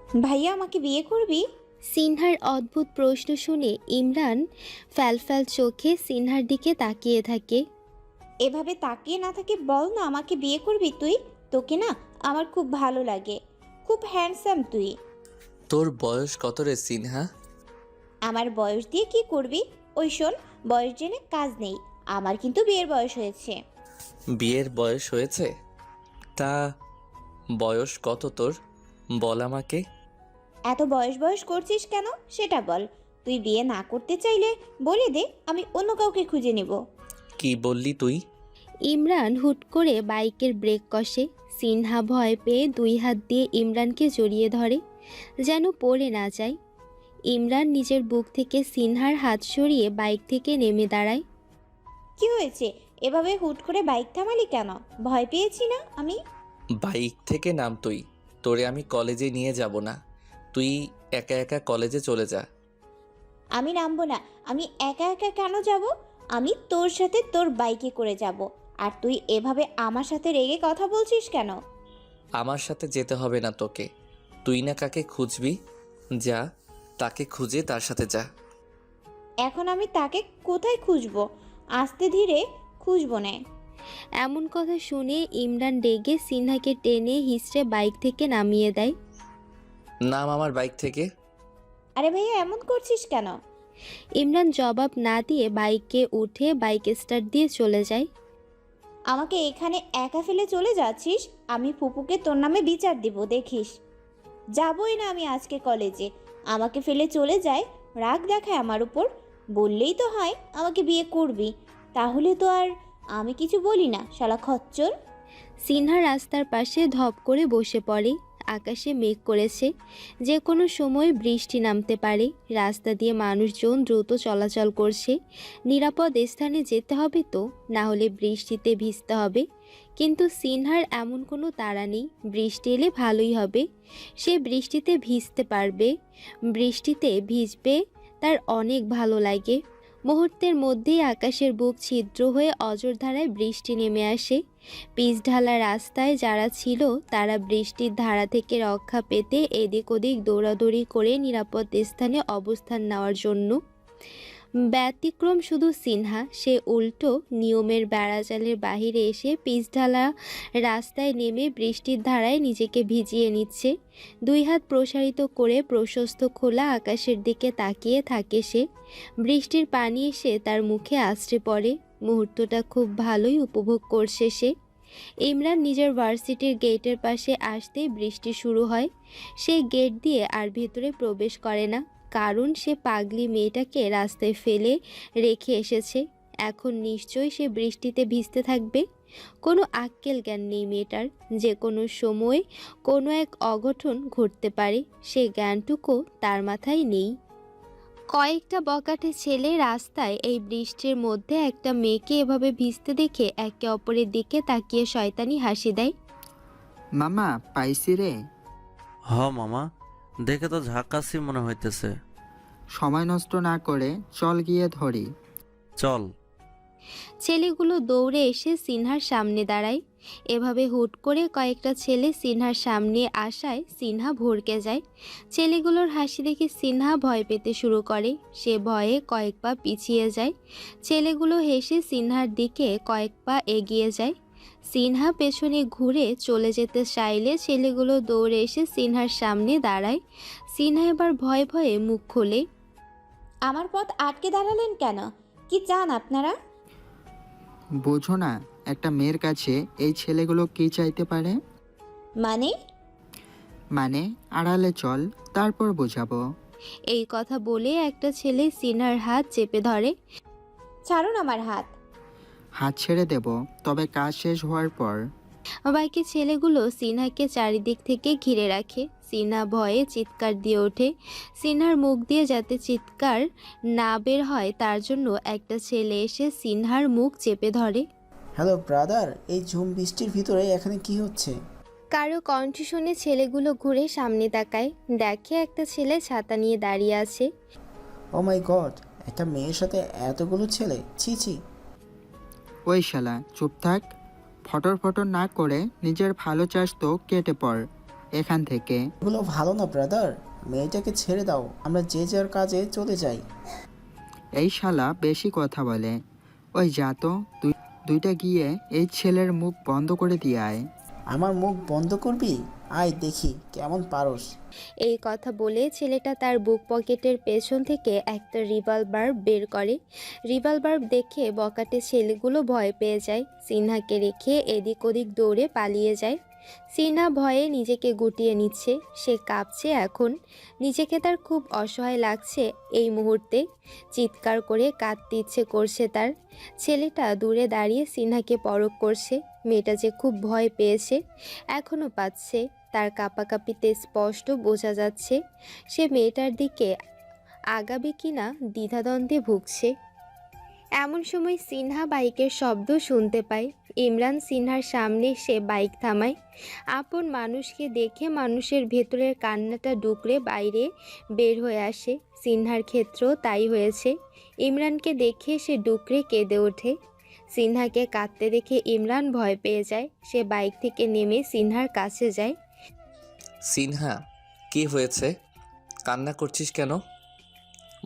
ভাইয়া আমাকে বিয়ে করবি? সিনহার অদ্ভুত প্রশ্ন শুনে ইমরান ফ্যালফ্যাল চোখে সিনহার দিকে তাকিয়ে থাকে। এভাবে তাকিয়ে না থাকে বল না আমাকে বিয়ে করবি তুই? তোকে না আমার খুব ভালো লাগে, খুব হ্যান্ডসাম তুই। তোর বয়স কত রে সিনহা? আমার বয়স দিয়ে কি করবি? ওই শোন, বয়স জেনে কাজ নেই, আমার কিন্তু বিয়ের বয়স হয়েছে। বিয়ের বয়স হয়েছে? তা বয়স কত তোর, বল আমাকে। এত বয়স বয়স করছিস কেন সেটা বল। তুই বিয়ে না করতে চাইলে বলে দে, আমি অন্য কাউকে খুঁজে নেব। কি বললি তুই? ইমরান হুট করে বাইকের ব্রেক কষে। সিনহা ভয় পেয়ে 2 হাত দিয়ে ইমরানকে জড়িয়ে ধরে, যেন পড়ে না যায়। ইমরান নিজের বুক থেকে সিনহার হাত সরিয়ে বাইক থেকে নেমে দাঁড়ায়। কি হয়েছে? এভাবে হুট করে বাইক থামালি কেন? ভয় পেয়েছি না আমি? বাইক থেকে নাম তুই, তোরে আমি কলেজে নিয়ে যাব না, তুই একা একা কলেজে চলে যা। আমি নামবো না। আমি একা একা কেন যাব? আমি তোর সাথে তোর বাইকে করে যাব। আর তুই এভাবে আমার সাথে রেগে কথা বলছিস কেন? আমার সাথে যেতে হবে না তোকে, তুই না কাকে খুঁজবি, যা তাকে খুঁজে তার সাথে যা। এখন আমি তাকে কোথায় খুঁজবো? আস্তে ধীরে খুঁজবো না। এমন কথা শুনে ইমরান রেগে সিনহাকে টেনে হিঁচড়ে বাইক থেকে নামিয়ে দেয়। নাম আমার বাইক থেকে। আরে ভাইয়া এমন করছিস কেন? ইমরান জবাব না দিয়ে বাইকে উঠে বাইক স্টার্ট দিয়ে চলে যায়। আমাকে এখানে একা ফেলে চলে যাচ্ছিস? আমি ফুপুকে তোর নামে বিচার দিব দেখিস। যাবই না আমি আজকে কলেজে। আমাকে ফেলে চলে যায়, রাগ দেখায় আমার উপর। বললেই তো হয় আমাকে বিয়ে করবি, তাহলে তো আর আমি কিছু বলি না, শালা খচ্চর। সিনহা রাস্তার পাশে ধপ করে বসে পড়ে। আকাশে মেঘ করেছে, যে কোনো সময় বৃষ্টি নামতে পারে। রাস্তা দিয়ে মানুষজন দ্রুত চলাচল করছে। নিরাপদ স্থানে যেতে হবে তো, না হলে বৃষ্টিতে ভিজতে হবে। কিন্তু সিনহার এমন কোনো তাড়া নেই, বৃষ্টি এলে ভালোই হবে। সে বৃষ্টিতে ভিজতে পারবে, বৃষ্টিতে ভিজবে, তার অনেক ভালো লাগে। মুহূর্তের মধ্যেই আকাশের বুক ছিদ্র হয়ে অঝোরধারায় বৃষ্টি নেমে আসে। পিচঢালা রাস্তায় যারা ছিল তারা বৃষ্টির ধারা থেকে রক্ষা পেতে এদিক ওদিক দৌড়াদৌড়ি করে নিরাপদ স্থানে অবস্থান নেওয়ার জন্য। ব্যতিক্রম শুধু সিনহা, সে উল্টো নিয়মের বেড়াজালের বাহিরে এসে পিচঢালা রাস্তায় নেমে বৃষ্টির ধারায় নিজেকে ভিজিয়ে নিচ্ছে। 2 হাত প্রসারিত করে প্রশস্ত খোলা আকাশের দিকে তাকিয়ে থাকে সে। বৃষ্টির পানি এসে তার মুখে আছড়ে পড়ে। মুহূর্তটা খুব ভালোই উপভোগ করছে সে। ইমরান নিজের ভার্সিটির গেটের পাশে আসতেই বৃষ্টি শুরু হয়। সে গেট দিয়ে আর ভেতরে প্রবেশ করে না, কারণ সে পাগলি মেয়েটাকে রাস্তায় ফেলে রেখে এসেছে। এখন নিশ্চয়ই সে বৃষ্টিতে ভিজতে থাকবে। কোনো আক্কেল জ্ঞান নেই মেয়েটার, যে কোনো সময় কোনো এক অঘটন ঘটতে পারে, সে জ্ঞানটুকু তার মাথায় নেই। কয়েকটা বকাটে ছেলে রাস্তায় এই বৃষ্টির মধ্যে একটা মেয়েকে এভাবে ভিজতে দেখে একে অপরের দিকে তাকিয়ে শয়তানি হাসি দেয়। মামা পাইছি রে। হ মামা, দেখে তো ঝাক্কাসি মনে হইতেছে। সময় নষ্ট না করে চল গিয়ে ধরি। চল। ছেলেগুলো দৌড়ে এসে সিনহার সামনে দাঁড়ায়। এভাবে হুট করে কয়েকটা ছেলে সিনহার সামনে আসায় সিনহা ভড়কে যায়। ছেলেগুলোর হাসি দেখে সিনহা ভয় পেতে শুরু করে। সে ভয়ে কয়েক পা পিছিয়ে যায়। ছেলেগুলো হেসে সিনহার দিকে কয়েক পা এগিয়ে যায়। সিনহা পেছনে ঘুরে চলে যেতে চাইলে ছেলেগুলো দৌড়ে এসে সিনহার সামনে দাঁড়ায়। সিনহা এবার ভয়ে ভয়ে মুখ খোলে। আমার পথ আটকে দাঁড়ালেন কেন? কি চান আপনারা? বোঝো না একটা মেয়ের কাছে এই ছেলেগুলো কি চাইতে পারে? মানে? মানে আড়ালে চল, তারপর বোঝাবো। এই কথা বলে একটা ছেলে সিনহার হাত চেপে ধরে। ছাড়ুন আমার হাত। হাত ছেড়ে দেব, তবে কাজ শেষ হওয়ার পর। বাকি ছেলেগুলো সিনহাকে চারিদিক থেকে ঘিরে রাখে। সিনহা ভয়ে চিৎকার দিয়ে ওঠে। সিনহার মুখ দিয়ে যাতে চিৎকার না বের হয় তার জন্য একটা ছেলে এসে সিনহার মুখ চেপে ধরে। হ্যালো ব্রাদার, এই ঝুম বৃষ্টির ভিতরে এখানে কি হচ্ছে? কারো কণ্ঠ শুনে ছেলেগুলো ঘুরে সামনে তাকায়, দেখে একটা ছেলে ছাতা নিয়ে দাঁড়িয়ে আছে। ও মাই গড, একটা মেয়ের সাথে এতগুলো ছেলে, ছি ছি। ওই শালা চুপ থাক, ফটর ফটর না করে নিজের ভালো চাস তো কেটে পড়। এখান থেকে। এগুলো ভালো না ব্রাদার, মেয়েটাকে ছেড়ে দাও, আমরা যে যার কাজে চলে যাই। এই শালা বেশি কথা বলে। ওই যা তো, দুইটা গিয়ে এই ছেলের মুখ বন্ধ করে দিয়ে আয়। আমার মুখ বন্ধ করবি? আয় দেখি কেমন পারস। এই কথা বলে ছেলেটা তার বুক পকেটের পেছন থেকে একটা রিভলভার বের করে। রিভলভার দেখে বকাটে ছেলেগুলো ভয় পেয়ে যায়। সিনহাকে রেখে এদিক ওদিক দৌড়ে পালিয়ে যায়। সিনহা ভয়ে নিজেকে গুটিয়ে নিচ্ছে, সে কাঁপছে এখন। নিজেকে তার খুব অসহায় লাগছে এই মুহূর্তে। চিৎকার করে কাঁদতে ইচ্ছে করছে তার। ছেলেটা দূরে দাঁড়িয়ে সিনহাকে পরখ করছে। মেয়েটা যে খুব ভয় পেয়েছে, এখনও পাচ্ছে। তার কাঁপাকাঁপিতে স্পষ্ট বোঝা যাচ্ছে সে মেয়েটার দিকে আগাবে কিনা দ্বিধাদ্বন্দ্বে ভুগছে। এমন সময় সিনহা বাইকের শব্দ শুনতে পায়। ইমরান সিনহার সামনে সে বাইক থামায়। আপন মানুষকে দেখে মানুষের ভেতরের কান্নাটা ডুকরে বাইরে বের হয়ে আসে। সিনহার ক্ষেত্রেও তাই হয়েছে। ইমরানকে দেখে সে ডুকরে কেঁদে ওঠে। সিনহাকে কাঁদতে দেখে ইমরান ভয় পেয়ে যায়। সে বাইক থেকে নেমে সিনহার কাছে যায়। সিনহা, কি হয়েছে? কান্না করছিস কেন?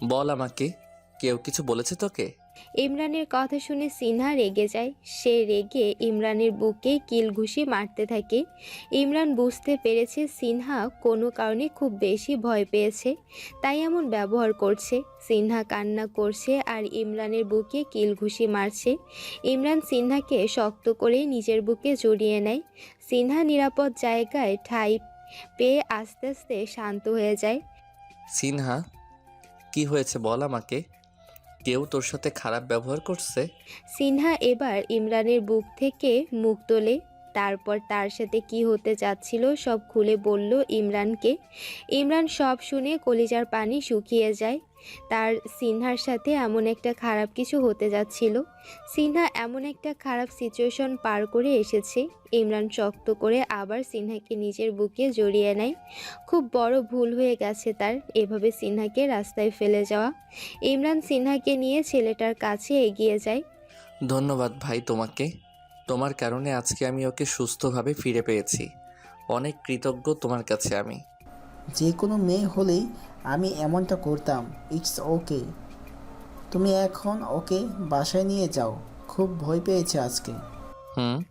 বল আমাকে, কেউ কিছু বলেছে তোকে? ইমরানের কথা শুনে সিনহা রেগে যায়। সে রেগে ইমরানের বুকে কিল ঘুষি মারতে থাকে। ইমরান বুঝতে পেরেছে সিনহা কোনো কারণে খুব বেশি ভয় পেয়েছে, তাই এমন ব্যবহার করছে। সিনহা কান্না করছে আর ইমরানের বুকে কিল ঘুষি মারছে। ইমরান সিনহাকে শক্ত করে নিজের বুকে জড়িয়ে নেয়। সিনহা নিরাপদ জায়গায় ঠাঁই পেয়ে আস্তে আস্তে শান্ত হয়ে যায়। সিনহা, কি হয়েছে বল আমাকে? কেউ তোর সাথে খারাপ ব্যবহার করছে? সিনহা এবার ইমরানের বুক থেকে মুখ তোলে। তারপর তার সাথে কি হতে যাচ্ছিল সব খুলে বলল ইমরানকে। ইমরান সব শুনে কলিজার পানি শুকিয়ে যায়। তার সিনহার সাথে এমন একটা খারাপ কিছু হতে যাচ্ছিল। সিনহা এমন একটা খারাপ সিচুয়েশন পার করে এসেছে। ইমরান শক্ত করে আবার সিনহাকে নিজের বুকে জড়িয়ে নেয়। খুব বড় ভুল হয়ে গেছে তার এভাবে সিনহাকে রাস্তায় ফেলে যাওয়া। ইমরান সিনহাকে নিয়ে ছেলেটার কাছে এগিয়ে যায়। ধন্যবাদ ভাই তোমাকে। তোমার কারণে আজকে আমি ওকে সুস্থভাবে ফিরে পেয়েছি। অনেক কৃতজ্ঞ তোমার কাছে আমি। যে কোনো মেয়ে হলেই আমি এমনটা করতাম। ইটস ওকে, তুমি এখন ওকে বাসায় নিয়ে যাও, খুব ভয় পেয়েছে আজকে। হুম।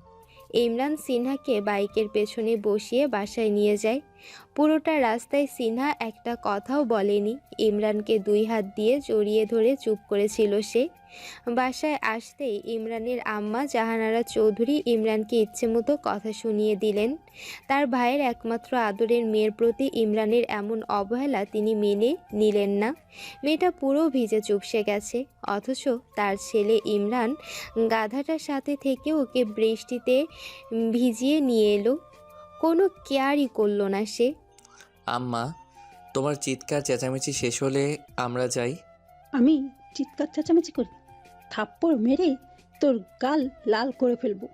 ইমরান সিনহাকে বাইকের পেছনে বসিয়ে বাসায় নিয়ে যায়। পুরোটা রাস্তায় সিনহা একটা কথাও বলেনি। ইমরানকে দুই হাত দিয়ে জড়িয়ে ধরে চুপ করেছিল সে। বাসায় আসতেই ইমরানের আম্মা জাহানারা চৌধুরী ইমরানকে ইচ্ছেমতো কথা শুনিয়ে দিলেন। তার ভাইয়ের একমাত্র আদরের মেয়ের প্রতি ইমরানের এমন অবহেলা তিনি মেনে নিলেন না। মেয়েটা পুরো ভিজে চুপসে গেছে, অথচ তার ছেলে ইমরান গাধাটার সাথে থেকে ওকে বৃষ্টিতে ভিজিয়ে নিয়ে এলো। কোনো কেয়ারই করলো না সে। আম্মা, তোমার চিৎকার চেঁচামেচি শেষ হলে আমরা যাই। আমি চিৎকার চেঁচামেচি করি? থাপ্পড় মেরে তোর গাল লাল করে ফেলবো।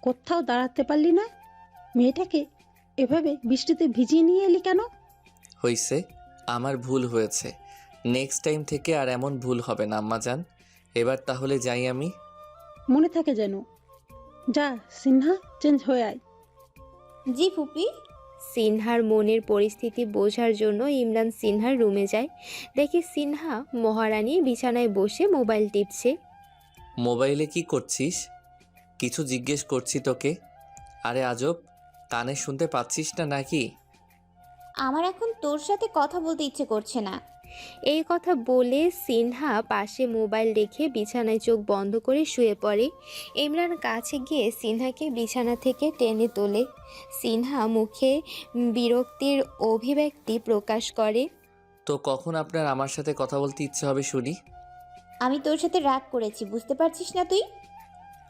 কোথাও দাঁড়াতে পারলি না? মেয়েটাকে এভাবে বৃষ্টিতে ভিজিয়ে নিয়ে এলি কেন? হইছে, আমার ভুল হয়েছে। নেক্সট টাইম থেকে আর এমন ভুল হবে না আম্মা জান। এবার তাহলে যাই আমি। মনে থাকে যেন। যা সিনহা, চেঞ্জ হয়ে আয়। জি ফুপি। সিনহার মনের পরিস্থিতি বোঝার জন্য ইমরান সিনহার রুমে যায়। দেখে সিনহা মহারানী বিছানায় বসে মোবাইল টিপছে। মোবাইলে কি করছিস? কিছু জিজ্ঞেস করছি তোকে। আরে আজব, কানে শুনতে পাচ্ছিস না নাকি? আমার এখন তোর সাথে কথা বলতে ইচ্ছে করছে না। এই কথা বলে সিনহা পাশে মোবাইল রেখে বিছানায় চোখ বন্ধ করে শুয়ে পড়ে। ইমরান কাছে গিয়ে সিনহাকে বিছানা থেকে টেনে তোলে। সিনহা মুখে বিরক্তির অভিব্যক্তি প্রকাশ করে। তো কখন আপনার আমার সাথে কথা বলতে ইচ্ছে হবে শুনি? আমি তোর সাথে রাগ করেছি, বুঝতে পারছিস না তুই?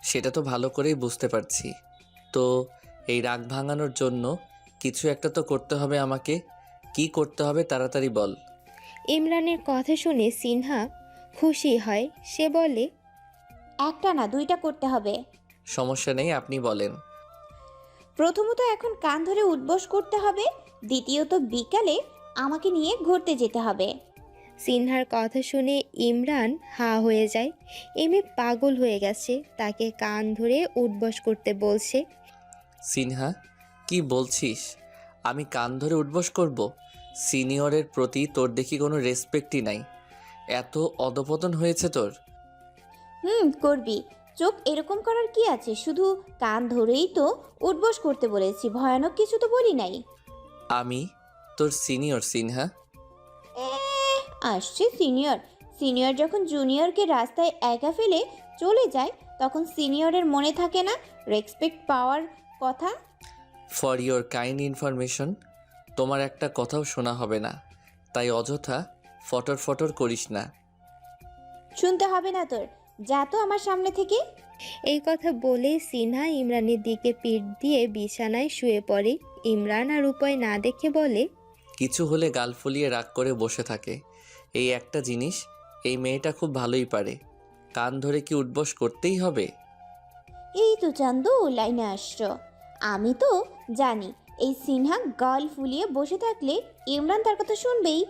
সেটা তো ভালো করেই বুঝতে পারছি। তো এই রাগ ভাঙানোর জন্য কিছু একটা তো করতে হবে আমাকে। কি করতে হবে তাড়াতাড়ি বল। ইমরানের কথা শুনে সিনহা খুশি হয়। সে বলে, একটা না, দুইটা করতে হবে। সমস্যা নেই, আপনি বলেন। প্রথমত এখন কান ধরে উঠবস করতে হবে। দ্বিতীয়ত বিকালে আমাকে নিয়ে ঘুরতে যেতে হবে। সিনহার কথা শুনে ইমরান হা হয়ে যায়। এমএ পাগল হয়ে গেছে, তাকে কান ধরে উঠবস করতে বলছে। সিনহা, কি বলছিস? আমি কান ধরে উঠবস করব? সিনিয়রের প্রতি তোর দেখি কোনো রেসপেক্টই নাই। এত অধপতন হয়েছে তোর। করবি। চোখ এরকম করার কি আছে? শুধু কান ধরেই তো উঠবস করতে বলেছি, ভয়ানক কিছু তো বলি নাই। আমি তোর সিনিয়র সিনহা। আসছে সিনিয়র। সিনিয়র যখন জুনিয়রকে রাস্তায় একা ফেলে চলে যায় তখন সিনিয়রের মনে থাকে না রেসপেক্ট পাওয়ার কথা? ফর ইয়োর কাইন্ড ইনফরমেশন, তোমার একটা কথাও শোনা হবে না, তাই অযথা ফটর ফটর করিস না। শুনতে হবে না তোর, যা তো আমার সামনে থেকে। এই কথা বলে সিনহা ইমরানের দিকে পিঠ দিয়ে বিছানায় শুয়ে পড়ে। ইমরান আর উপায় না দেখে বলে, কিছু হলে গাল ফুলিয়ে রাগ করে বসে থাকে। এই একটা জিনিস এই মেয়েটা খুব ভালোই পারে। কান ধরে কি উঠবস করতেই হবে? এই তো চান্দু লাইনে আসছ। আমি তো জানি এই সিনহা গাল ফুলিয়ে বসে থাকলে ইমরান তার কথা শুনবেই।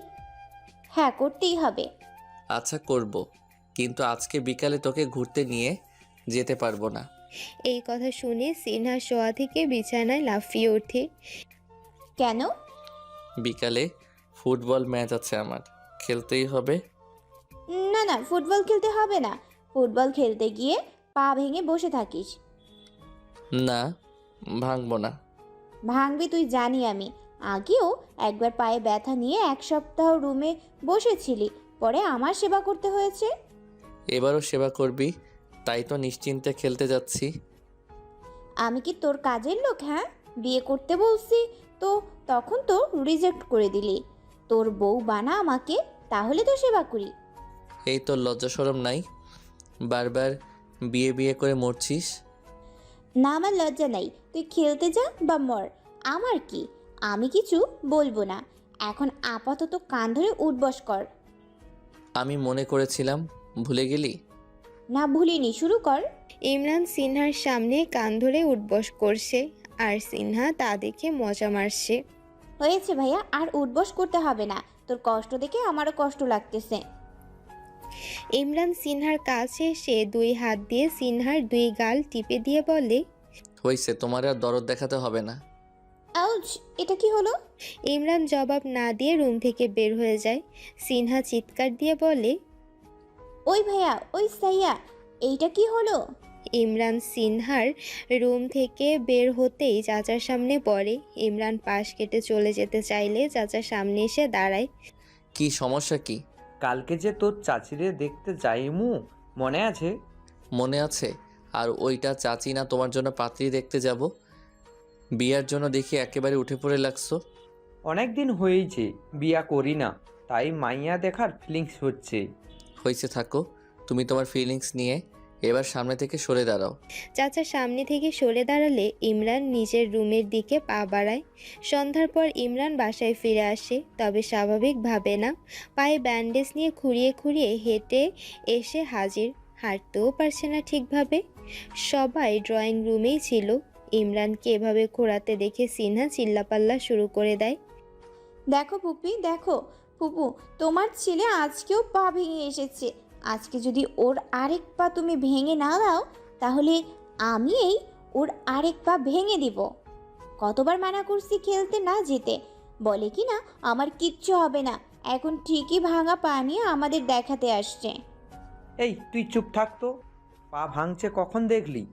হ্যাঁ, করতেই হবে। আচ্ছা করব, কিন্তু আজকে বিকালে তোকে ঘুরতে নিয়ে যেতে পারবো না। এই কথা শুনে সিনহা শোয়া থেকে বিছানায় লাফিয়ে ওঠে। কেন? বিকালে ফুটবল ম্যাচ আছে আমার, খেলতেই হবে। না না, ফুটবল খেলতে হবে না। ফুটবল খেলতে গিয়ে পা ভেঙে বসে থাকিস। না, ভাঙবো না। ভাঙবি তুই জানি আমি। আগেও একবার পায়ে ব্যথা নিয়ে 1 সপ্তাহ রুমে বসেছিলি, পরে আমার সেবা করতে হয়েছে। এবারও সেবা করবি, তাই তো নিশ্চিন্তে খেলতে যাচ্ছি। আমি কি তোর কাজের লোক? হ্যাঁ, বিয়ে করতে বলছি তো তখন তো রিজেক্ট করে দিলি। তোর বউ বানা আমাকে, তাহলে তো সেবা করি। এই তোর লজ্জা শরম নাই? বারবার বিয়ে বিয়ে করে মরছিস। না, আমার লজ্জা নাই। তুই খেলতে যা বা মর, আমার কি। আমি কিছু বলবো না। এখন আপাতত কান ধরে উঠবস কর। আমি মনে করেছিলাম ভুলে গেলি। না, ভুলিনি, শুরু কর। ইমরান সিনহার সামনে কান ধরে উঠবস করছে আর সিনহা তা দেখে মজা মারছে। হয়েছে ভাইয়া, আর উঠবস করতে হবে না। তোর কষ্ট দেখে আমারও কষ্ট লাগতেছে। ইমরান সিনহার কাছে এসে 2 হাত দিয়ে সিনহার 2 গাল টিপে দিয়ে বলে, হয়েছে, তোমার আর দরদ দেখাতে হবে না। আউচ, এটা কি হলো? ইমরান জবাব না দিয়ে রুম থেকে বের হয়ে যায়। সিনহা চিৎকার দিয়ে বলে, ওই ভাইয়া, ওই সাইয়া, এইটা কি হলো? ইমরান সিনহার রুম থেকে বের হতেই চাচার সামনে পড়ে। ইমরান পাশ কেটে চলে যেতে চাইলে চাচার সামনে এসে দাঁড়ায়। কি সমস্যা কি? কালকে যে তোর চাচিরে দেখতে যাইমু, মনে আছে? মনে আছে। আর ওইটা চাচি না তোমার জন্য পাত্রী দেখতে যাব? বিয়ার জন্য দেখি একেবারে উঠে পড়ে লাগছো। অনেক দিন হয়েছে বিয়া করি না, তাই মাইয়া দেখার ফিলিংস হচ্ছে। হয়েছে, থাকো তুমি তোমার ফিলিংস নিয়ে। এবার সামনে থেকে সরে দাঁড়াও। চাচা সামনে থেকে সরে দাঁড়ালে ইমরান নিজের রুমের দিকে পা বাড়ায়। সন্ধ্যার পর ইমরান বাসায় ফিরে আসে, তবে স্বাভাবিক ভাবে না। পায়ে ব্যান্ডেজ নিয়ে খুঁড়িয়ে খুঁড়িয়ে হেঁটে এসে হাজির, হাঁটতেও পারছে না ঠিকভাবে। সবাই ড্রয়িং রুমেই ছিল। ইমরানকে এভাবে ঘোরাতে দেখে সিনহা চিল্লাপাল্লা শুরু করে দেয়। দেখো পুপি, দেখো পুপু, তোমার ছেলে আজকেও পা ভেঙে এসেছে। আজকে যদি ওর আরেক পা তুমি ভেঙে না দাও তাহলে আমি ওর আরেক পা ভেঙে দিব। কতবার মানা করছি খেলতে না যেতে, বলে কি না আমার কিচ্ছু হবে না। এখন ঠিকই ভাঙা পা নিয়ে আমাদের দেখাতে আসছে। এই তুই চুপ থাকতো। পা ভাঙছে কখন দেখলি?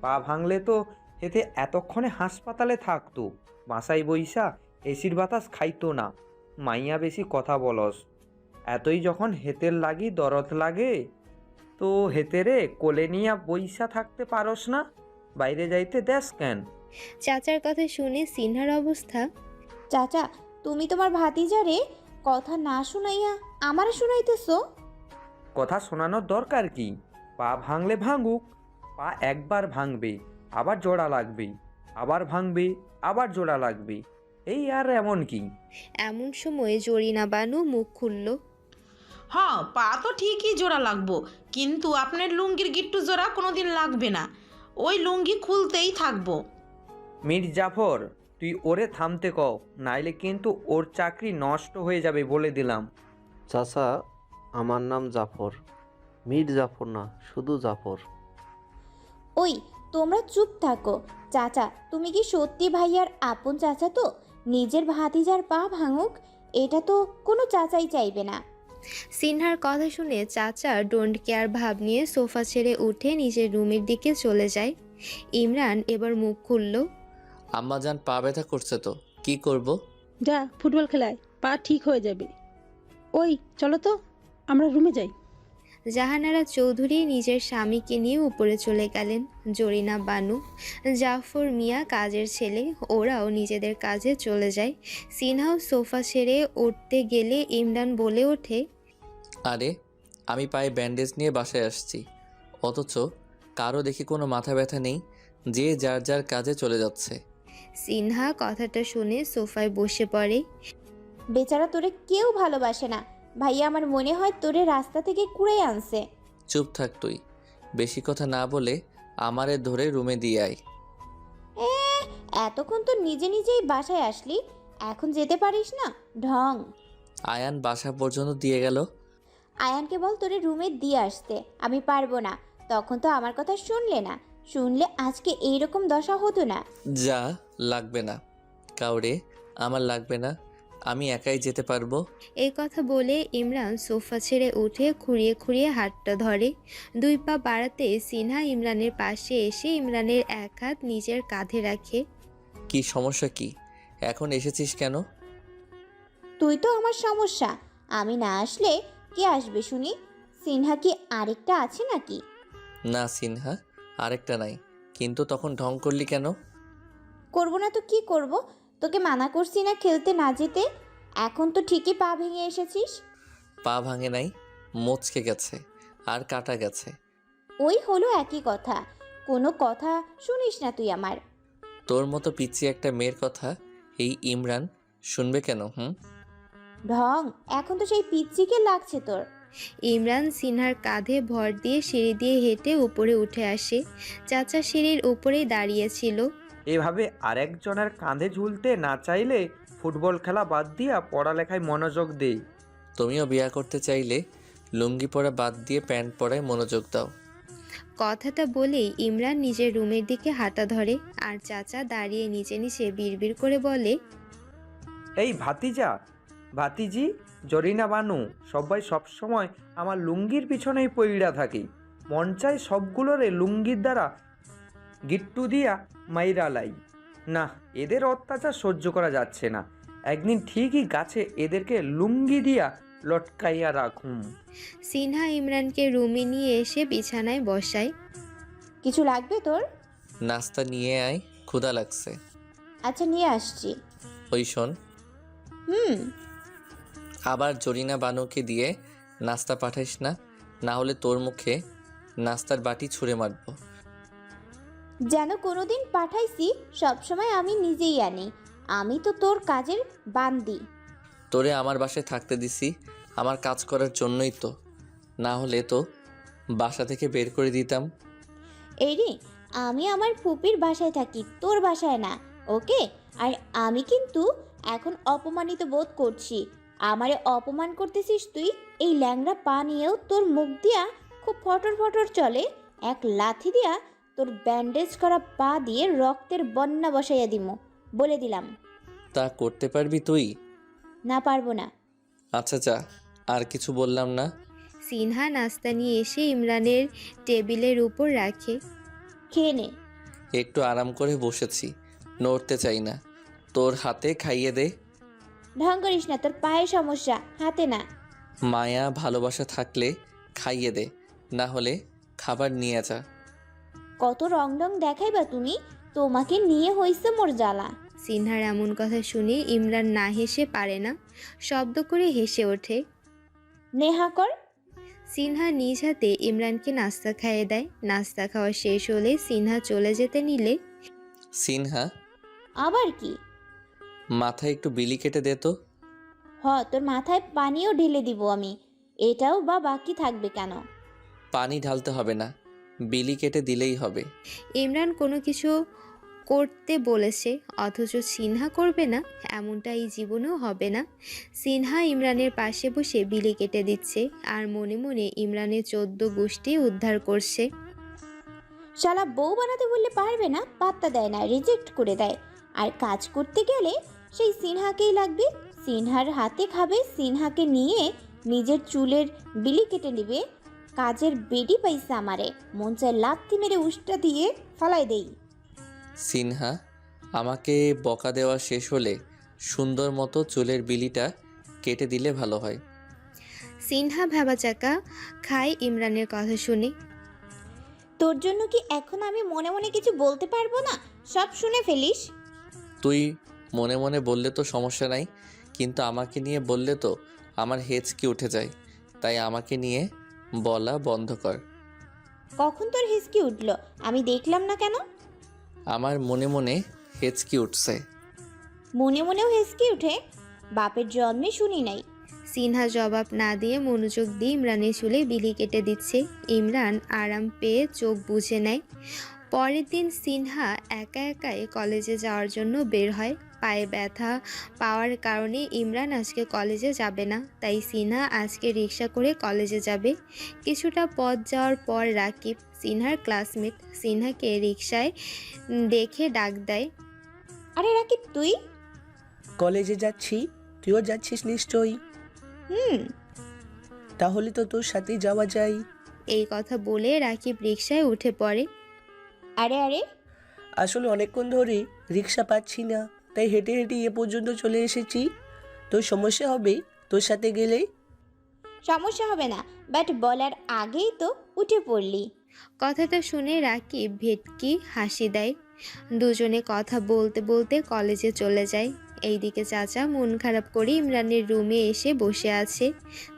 পা ভাঙলে তো হেতে এতক্ষণে হাসপাতালে থাকতো, বাসায় বইসা এসির বাতাস খাইতো না। মাইয়া বেশি কথা বলস। এতই যখন হেতের লাগি দরদ লাগে তো হেতেরে কোলে নিয়া বইসা থাকতে পারস না? বাইরে যাইতে দেস কেন? চাচার কথা শুনে সিনহার অবস্থা। চাচা, তুমি তোমার ভাতিজারে কথা না শুনাইয়া আমারে শুনাইতেছো? কথা শোনানোর দরকার কি? পা ভাঙলে ভাঙুক। পা একবার ভাঙবে, আবার জোড়া লাগবে, আবার ভাঙবে, আবার জোড়া লাগবে, এই আর এমন কি? এমন সময় জরিনা বানু মুখ খুলল। হ্যাঁ, পা তো ঠিকই জোড়া লাগবো, কিন্তু আপনার লুঙ্গির গিট্টু জোড়া কোনোদিন লাগবে না। ওই লুঙ্গি খুলতেই থাকবো। মীর জাফর, তুই ওরে থামতে কও, নাইলে কিন্তু ওর চাকরি নষ্ট হয়ে যাবে বলে দিলাম। চাচা, আমার নাম জাফর, মীর জাফর না, শুধু জাফর। ওই তোমরা চুপ থাকো। চাচা, তুমি কি সত্যি ভাইয়ার আপন চাচা তো? নিজের ভাতিজার পা ভাঙুক, এটা তো কোনো চাচাই চাইবে না। সিনহার কথা শুনে চাচা ডোন্ট কেয়ার ভাব নিয়ে সোফা ছেড়ে উঠে নিজের রুমের দিকে চলে যায়। ইমরান এবার মুখ খুলল। আম্মাজান পা ব্যথা করছে তো কি করব? যা ফুটবল খেলায়, পা ঠিক হয়ে যাবে। ওই চলো তো, আমরা রুমে যাই। জাহানারা চৌধুরী নিজের স্বামীকে নিয়ে উপরে চলে গেলেন। জরিনা বানু, জাফর মিয়া কাজের ছেলে, ওরাও নিজেদের কাজে চলে যায়। সিনহাও সোফা ছেড়ে উঠতে গেলে ইমরান বলে ওঠে, আরে আমি পায়ে ব্যান্ডেজ নিয়ে বাসায় আসছি, অথচ কারো দেখি কোনো মাথা ব্যথা নেই, যে যার যার কাজে চলে যাচ্ছে। সিনহা কথাটা শুনে সোফায় বসে পড়ে। বেচারা তোরে কেউ ভালোবাসে না ভাইয়া, আমার মনে হয় তোরে রাস্তা থেকে কুড়ে আনছে। চুপ থাক তুই, বেশি কথা না বলে আমারে ধরে রুমে দিয়ে আয়। এ, এতক্ষণ তো নিজে নিজেই বাসায় আসলি, এখন যেতে পারিস না? ঢং। আয়ান বাসা পর্যন্ত দিয়ে গেল। আয়ানকে বল তোরে রুমে দিয়ে আসতে। আমি পারবো না। তখন তো আমার কথা শুনলে না, শুনলে আজকে এইরকম দশা হতো না। যা, লাগবে না কাউরে, আমার লাগবে না, আমি একাই যেতে পারবো। এই কথা বলে ইমরান সোফা ছেড়ে উঠে খুঁড়িয়ে খুঁড়িয়ে হাতটা ধরে। 2 পা বাড়াতে সিনহা ইমরানের পাশে এসে ইমরানের এক হাত নিজের কাঁধে রাখে। কি সমস্যা কি? এখন এসেছিস কেন? তুই তো আমার সমস্যা, আমি না আসলে কে আসবে শুনি? সিনহা কি আরেকটা আছে নাকি? না সিনহা, আরেকটা নাই, কিন্তু তখন ঢং করলি কেন? করবো না তো কি করব? তোকে মানা করছি না খেলতে না যেতে, এখন তো ঠিকই পা ভেঙে এসেছিস। পা ভাঙে নাই, মোচকে গেছে আর কাটা গেছে। ওই হলো একই কথা, কোনো কথা শুনিস না তুই আমার। তোর মতো পিচ্ছি একটা মেয়ের কথা এই ইমরান শুনবে কেন? ঢং, এখন তো সেই পিচ্চিকে লাগছে তোর। ইমরান সিনহার কাঁধে ভর দিয়ে সিঁড়ি দিয়ে হেঁটে উপরে উঠে আসে। চাচা সিঁড়ির উপরেই দাঁড়িয়েছিল। এভাবে আরেকজনের কাঁধে ঝুলতে না চাইলে ফুটবল খেলা বাদ দিয়া পড়ালেখায় মনোযোগ দেই। তুমিও বিয়ে করতে চাইলে লুঙ্গি পরা বাদ দিয়ে প্যান্ট পরায় মনোযোগ দাও। কথাটা বলেই ইমরান নিজের রুমের দিকে হাঁটা ধরে, আর চাচা দাঁড়িয়ে নিচে নিচে বিড়বিড় করে বলে, এই ভাতিজা, ভাতিজি, জরিনা বানু সবাই সবসময় আমার লুঙ্গির পিছনেই পইড়া থাকি। মন চাই সবগুলোরে লুঙ্গির দ্বারা গিট্টু দিয়া মাইরা লাই। না, এদের অত্যাচার সহ্য করা যাচ্ছে না। একদিন ঠিকই গাছে এদেরকে লুঙ্গি দিয়া লটকাইয়া রাখুম। সিনহা ইমরানকে রুমে নিয়ে এসে বিছানায় বসায়। কিছু লাগবে তোর? নাস্তা নিয়ে আয়, ক্ষুধা লাগছে। আচ্ছা নিয়ে আসছি। ওই শোন, হুম। আবার জরিনা বানুকে দিয়ে নাস্তা পাঠাইস না, না হলে তোর মুখে নাস্তার বাটি ছুঁড়ে মারবো। যেন কোনোদিন পাঠাইছি, সবসময় আমি নিজেই আনি। আমি তো তোর কাজের বান্দি। তোরে আমার বাসায় থাকতে দিছি আমার কাজ করার জন্যই তো, না হলে তো বাসা থেকে বের করে দিতাম। এই রে, আমি আমার ফুপির বাসায় থাকি, তোর বাসায় না, ওকে? আর আমি কিন্তু এখন অপমানিত বোধ করছি। আমারে অপমান করতেছিস তুই? এই ল্যাংড়া পা নিয়েও তোর মুখ দিয়া খুব ফটর ফটর চলে। এক লাথি দিয়া তোর ব্যান্ডেজ করা পা দিয়ে রক্তের বন্যা বসাইয়া দিমু, বলে দিলাম। তা করতে পারবি তুই? না, পারবো না। আচ্ছা যা, আর কিছু বললাম না। সিনহা নাস্তা নিয়ে এসে ইমরানের টেবিলের উপর রাখে। খেয়ে নে। একটু আরাম করে বসেছি, নড়তে চাই না, তোর হাতে খাইয়ে দে। ঢং করিস না, তোর পায়ে সমস্যা, হাতে না। মায়া ভালোবাসা থাকলে খাইয়ে দে, না হলে খাবার নিয়ে যা। কত রং ডং দেখাইবা তুমি? তোমাকে নিয়ে হইছে মোর জ্বালা। সিনহার এমন কথা শুনে ইমরান না হেসে পারে না, শব্দ করে হেসে ওঠে। নেহা কর। সিনহা নিজ হাতে ইমরানকে নাস্তা খাইয়ে দেয়। নাস্তা খাওয়া শেষ হলে সিনহা চলে যেতে নিলে, সিনহা, আবার কি? মাথায় একটু বিলি কেটে দে তো। তোর মাথায় পানিও ঢেলে দিব আমি। এটাও বা বাকি থাকবে কেন? পানি ঢালতে হবে না, বিলি কেটে দিলেই হবে। ইমরান কোনো কিছু করতে বলেছে অথচ সিনহা করবে না, এমনটা এই জীবনেও হবে না। সিনহা ইমরানের পাশে বসে বিলি কেটে দিচ্ছে আর মনে মনে ইমরানের 14 গোষ্ঠী উদ্ধার করছে। শালা বউ বানাতে বললে পারবে না, পাত্তা দেয় না, রিজেক্ট করে দেয়। আর কাজ করতে গেলে সেই সিনহাকেই লাগবে। সিনহার হাতে খাবে, সিনহাকে নিয়ে নিজের চুলের বিলি কেটে নেবে। কাজের বেডি পাইছে আমারে, মন চায় লাথি মেরে উষ্টা দিয়ে ফালাই দেই। সিনহা, আমাকে বকা দেওয়া শেষ হলে সুন্দর মতো চুলের বিলিটা কেটে দিলে ভালো হয়। সিনহা ভ্যাবাচাকা খায় ইমরানের কথা শুনে। তোর জন্য কি এখন আমি মনে মনে কিছু বলতে পারবো না? সব শুনে ফেলিস। তুই মনে মনে বললে তো সমস্যা নাই, কিন্তু আমাকে নিয়ে বললে তো আমার হেঁচকি উঠে যায়। তাই আমাকে নিয়ে বলা বন্ধ কর। কখন তোর হিসকি উঠলো আমি দেখলাম না কেন? আমার মনে মনে হেঁচকি উঠছে। মনে মনেও হিসকি উঠে? বাপের জন্মে শুনি নাই। সিনহা জবাব না দিয়ে মনোযোগ দিয়ে ইমরানের চুলে বিলি কেটে দিচ্ছে। ইমরান আরাম পেয়ে চোখ বুজে নেয়। পরের দিন সিনহা একা একাই কলেজে যাওয়ার জন্য বের হয়। পায়ে ব্যথা পাওয়ার কারণে ইমরান আজকে কলেজে যাবে না, তাই সিনহা আজকে রিক্সা করে কলেজে যাবে। কিছুটা পথ যাওয়ার পর রাকিব, সিনহার ক্লাসমেট, সিনহাকে রিক্সায় দেখে ডাক দেয়। আরে রাকিব, তুই? কলেজে যাচ্ছি, তুইও যাচ্ছিস নিশ্চয়ই। হুম। তাহলে তো তোর সাথে যাওয়া যায়। এই কথা বলে রাকিব রিক্সায় উঠে পড়ে। আরে আরে, আসলে অনেকক্ষণ ধরে রিক্সা পাচ্ছি না, তাই হেঁটে হেঁটে এ পর্যন্ত চলে এসেছি। তোর সমস্যা হবে তোর সাথে গেলে? সমস্যা হবে না, বাট বলার আগেই তো উঠে পড়লি। কথাটা শুনে রাকিব ভেটকি হাসি দেয়। দুজনে কথা বলতে বলতে কলেজে চলে যায়। এইদিকে চাচা মন খারাপ করে ইমরানের রুমে এসে বসে আছে।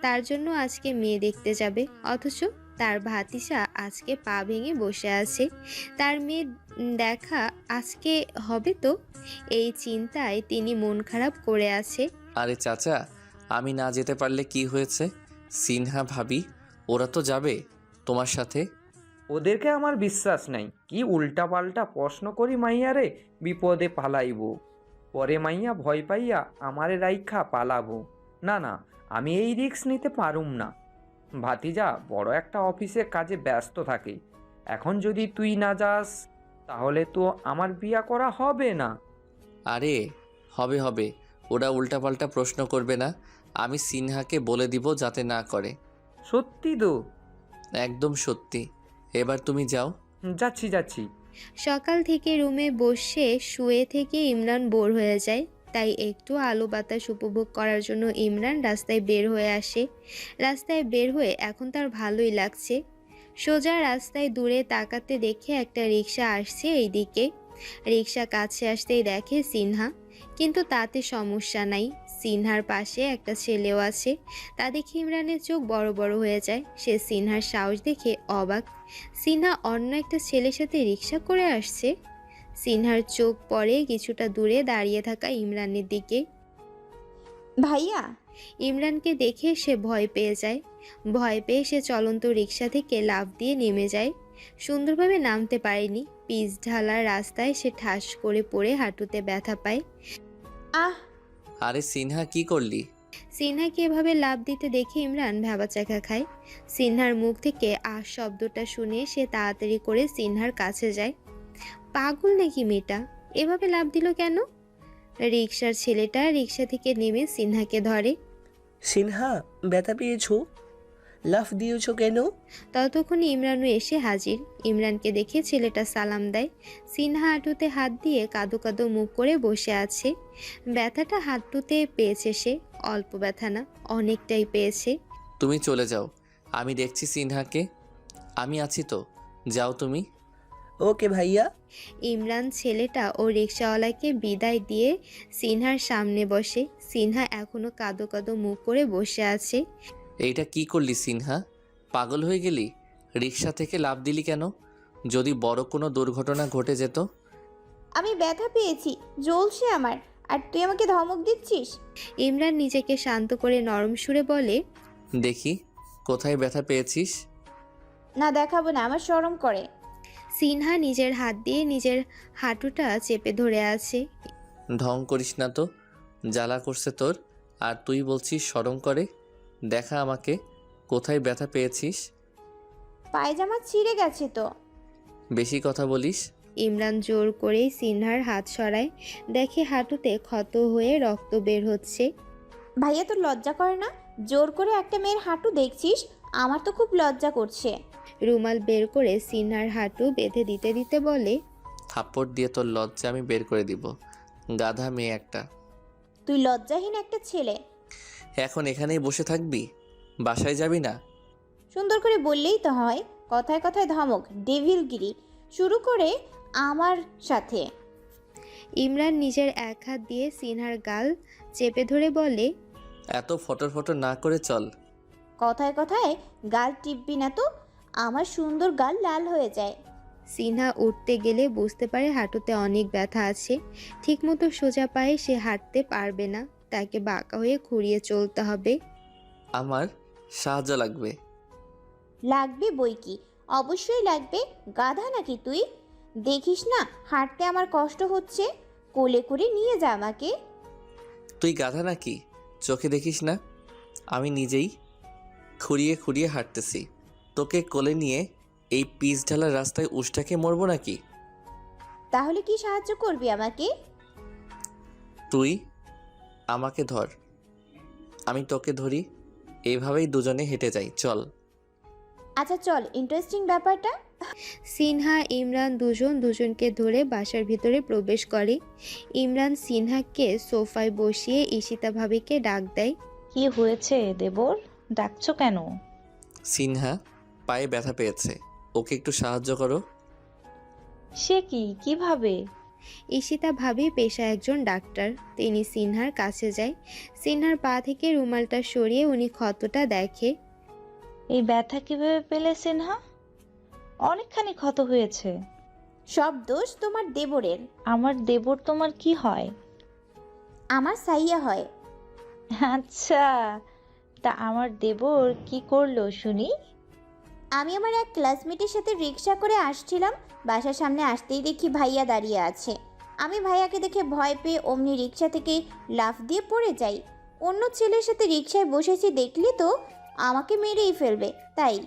তার জন্য আজকে মেয়ে দেখতে যাবে, অথচ তার ভাতিজা আজকে পা ভেঙে বসে আছে। তার মেয়ে দেখা আজকে হবে তো, এই চিন্তায় তিনি মন খারাপ করে আছে। আরে চাচা, আমি না যেতে পারলে কি হয়েছে? সিনহা ভাবি ওরা তো যাবে তোমার সাথে। ওদেরকে আমার বিশ্বাস নাই। কি উল্টাপাল্টা প্রশ্ন করি মাইয়ারে, বিপদে পালাইব। পরে মাইয়া ভয় পাইয়া আমারে রাইখা পালাবো। না না, আমি এই রিস্ক নিতে পারুম না। ভাতিজা বড় একটা অফিসে কাজে ব্যস্ত থাকে। এখন যদি তুই না যাস তাহলে তো আমার বিয়া করা হবে না। আরে হবে হবে, ওরা উল্টাপাল্টা প্রশ্ন করবে না। আমি সিনহাকে বলে দিব যাতে না করে। সত্যি তো? একদম সত্যি। এবার তুমি যাও। যাচ্ছি যাচ্ছি। সকাল থেকে রুমে বসে শুয়ে থেকে ইমরান বোর হয়ে যায়, তাই একটু আলো বাতাস উপভোগ করার জন্য ইমরান রাস্তায় বের হয়ে আসে। রাস্তায় বের হয়ে এখন তার ভালোই লাগছে। সোজা রাস্তায় দূরে তাকাতে দেখে একটা রিক্সা আসছে এইদিকে। রিক্সা কাছে আসতেই দেখে সিনহা, কিন্তু তাতে সমস্যা নাই। সিনহার পাশে একটা ছেলেও আছে। তা দেখে ইমরানের চোখ বড় বড় হয়ে যায়। সে সিনহার সাহস দেখে অবাক। সিনহা অন্য একটা ছেলের সাথে রিক্সা করে আসছে। সিনহার চোখ পড়ে কিছুটা দূরে দাঁড়িয়ে থাকা ইমরানের দিকে। ভাইয়া। ইমরানকে দেখে সে ভয় পেয়ে যায়। ভয় পেয়ে সে চলন্ত রিক্সা থেকে লাফ দিয়ে নেমে যায়। সুন্দরভাবে নামতে পারেনি। পিচ ঢালা রাস্তায় সে ঠাস করে পড়ে হাঁটুতে ব্যথা পায়। আহ! আরে সিনহা, কি করলি? সিনহাকে এভাবে লাফ দিতে দেখে ইমরান ভ্যাবাচাকা খায়। সিনহার মুখ থেকে আহ শব্দটা শুনে সে তাড়াতাড়ি করে সিনহার কাছে যায়। পাগল নাকি মেয়েটা, এভাবে লাফ দিল কেন? রিক্সার ছেলেটা রিক্সা থেকে নেমে সিনহাকে ধরে। সিনহা, ব্যথা পেয়েছো? লাফ দিয়েছো কেন? ততক্ষণে ইমরানও এসে হাজির। ইমরানকে দেখে ছেলেটা সালাম দেয়। সিনহা হাঁটুতে হাত দিয়ে কাঁদো কাঁদো মুখ করে বসে আছে। ব্যথাটা হাঁটুতে পেয়েছে সে, অল্প ব্যথা না, অনেকটাই পেয়েছে। তুমি চলে যাও, আমি দেখছি সিনহাকে। আমি আছি তো, যাও তুমি। ওকে ভাইয়া। ইমরান ছেলেটা ও রিক্সাওয়ালাকে বিদায় দিয়ে সিনহার সামনে বসে। সিনহা এখনো কাঁদো কাঁদো মুখ করে বসে আছে। এইটা কি করলি সিনহা? পাগল হয়ে গেলি? রিক্সা থেকে লাফ দিলি কেন? যদি বড় কোনো দুর্ঘটনা ঘটে যেত? আমি ব্যথা পেয়েছি, জ্বলছে আমার, আর তুই আমাকে ধমক দিচ্ছিস? ইমরান নিজেকে শান্ত করে নরম সুরে বলে, দেখি কোথায় ব্যথা পেয়েছিস। না, দেখাবো না, আমার শরম করে। সিনহা নিজের হাত দিয়ে নিজের হাঁটুটা চেপে ধরে আছে। ঢং করিস না তো, জ্বালা করছে তোর। আর তুই বলছিস শরম করে? দেখা আমাকে কোথায় ব্যথা পেয়েছিস। পায়জামা ছিঁড়ে গেছে তো। বেশি কথা বলিস। ইমরান জোর করেই সিনহার হাত সরায়, দেখে হাঁটুতে ক্ষত হয়ে রক্ত বের হচ্ছে। ভাইয়া তোর লজ্জা করে না? জোর করে একটা মেয়ের হাঁটু দেখছিস? আমার তো খুব লজ্জা করছে। রুমাল বের করে সিনহার হাঁটু বেঁধে দিতে দিতে বলে, থাপ্পড় দিয়ে তোর লজ্জা আমি বের করে দিব, গাধা মেয়ে একটা। তুই লজ্জাহীন একটা ছেলে। এখন এখানেই বসে থাকবি? বাসায় যাবি না? সুন্দর করে বললেই তো হয়। কথায় কথায় ধমক, ডেভিলগিরি শুরু করে আমার সাথে। ইমরান নিজের এক হাত দিয়ে সিনহার গাল চেপে ধরে বলে, এত ফটর ফটর না করে চল। কথায় কথায় গাল টিপবি না তো, আমার সুন্দর গাল লাল হয়ে যায়। সিনহা উঠতে গেলে বুঝতে পারে হাঁটুতে অনেক ব্যথা আছে। ঠিকমতো সোজা পায়ে সে হাঁটতে পারবে না, তাকে বাঁকা হয়ে খুঁড়িয়ে চলতে হবে। আমার সাহায্য লাগবে। লাগবে বই কি, অবশ্যই লাগবে। গাধা নাকি তুই? দেখিস না হাঁটতে আমার কষ্ট হচ্ছে, কোলে করে নিয়ে যা আমাকে। তুই গাধা নাকি? চোখে দেখিস না আমি নিজেই খুঁড়িয়ে খুঁড়িয়ে হাঁটতেছি। তোকে কোলে নিয়ে এই পিচ ঢালা রাস্তায় উষ্টাকে মরবো নাকি? তাহলে কি সাহায্য করবি আমাকে? তুই আমাকে ধর, আমি তোকে ধরি, এইভাবেই দুজনে হেঁটে যাই, চল। আচ্ছা চল, ইন্টারেস্টিং ব্যাপারটা। সিনহা ইমরান দুজন দুজনকে ধরে বাসার ভিতরে প্রবেশ করে। ইমরান সিনহাকে সোফায় বসিয়ে ঈশিতা ভাবিকে ডাক দেয়। কি হয়েছে দেবর, ডাকছো কেন? সিনহা পায়ে ব্যথা পেয়েছে, ওকে একটু সাহায্য করো। সে কি, কিভাবে? ঈশিতা ভাবি পেশায় একজন ডাক্তার, তিনি সিনহার কাছে যায়। সিনহার পা থেকে রুমালটা সরিয়ে উনি ক্ষতটা দেখে। এই ব্যথা কিভাবে পেলে সিনহা? অনেকখানি ক্ষত হয়েছে। সব দোষ তোমার দেবরের। আমার দেবর তোমার কি হয়? আমার সাইয়া হয়। আচ্ছা, তা আমার দেবর কি করলো শুনি? আমি আমার এক ক্লাসমেটের সাথে রিক্সা করে আসছিলাম, বাসার সামনে আসতেই দেখি ভাইয়া দাঁড়িয়ে আছে। আমি ভাইয়াকে দেখে ভয় পেয়ে অমনি রিক্সা থেকে লাফ দিয়ে পড়ে যাই। অন্য ছেলের সাথে রিক্সায় বসেছি দেখলে তো আমাকে মেরেই ফেলবে, তাই।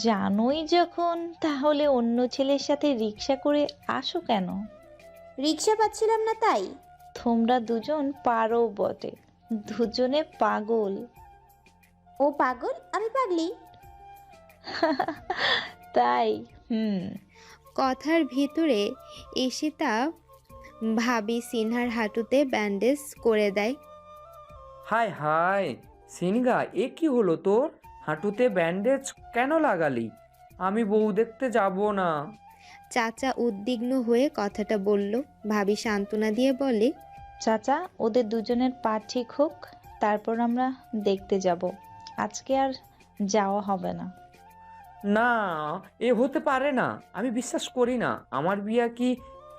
জানোই যখন, তাহলে অন্য ছেলের সাথে রিক্সা করে আসো কেন? রিক্সা পাচ্ছিলাম না তাই। তোমরা দুজন পারো বটে, দুজনে পাগল। ও পাগল, আমি পাগলি। তাই? কথার ভিতরে ঈশিতা ভাবি সিনহার হাঁটুতে ব্যান্ডেজ করে দেয়। হায় হায় সিনগা, এ কি হলো তোর? হাঁটুতে ব্যান্ডেজ কেন লাগালি? আমি বউ দেখতে যাব না। চাচা উদ্বিগ্ন হয়ে কথাটা বলল। ভাবি সান্ত্বনা দিয়ে বলে, চাচা, ওদের দুজনের পা ঠিক হোক, তারপর আমরা দেখতে যাব। আজকে আর যাওয়া হবে না। না, এ হতে পারে না, আমি বিশ্বাস করি না। আমার বিয়া কি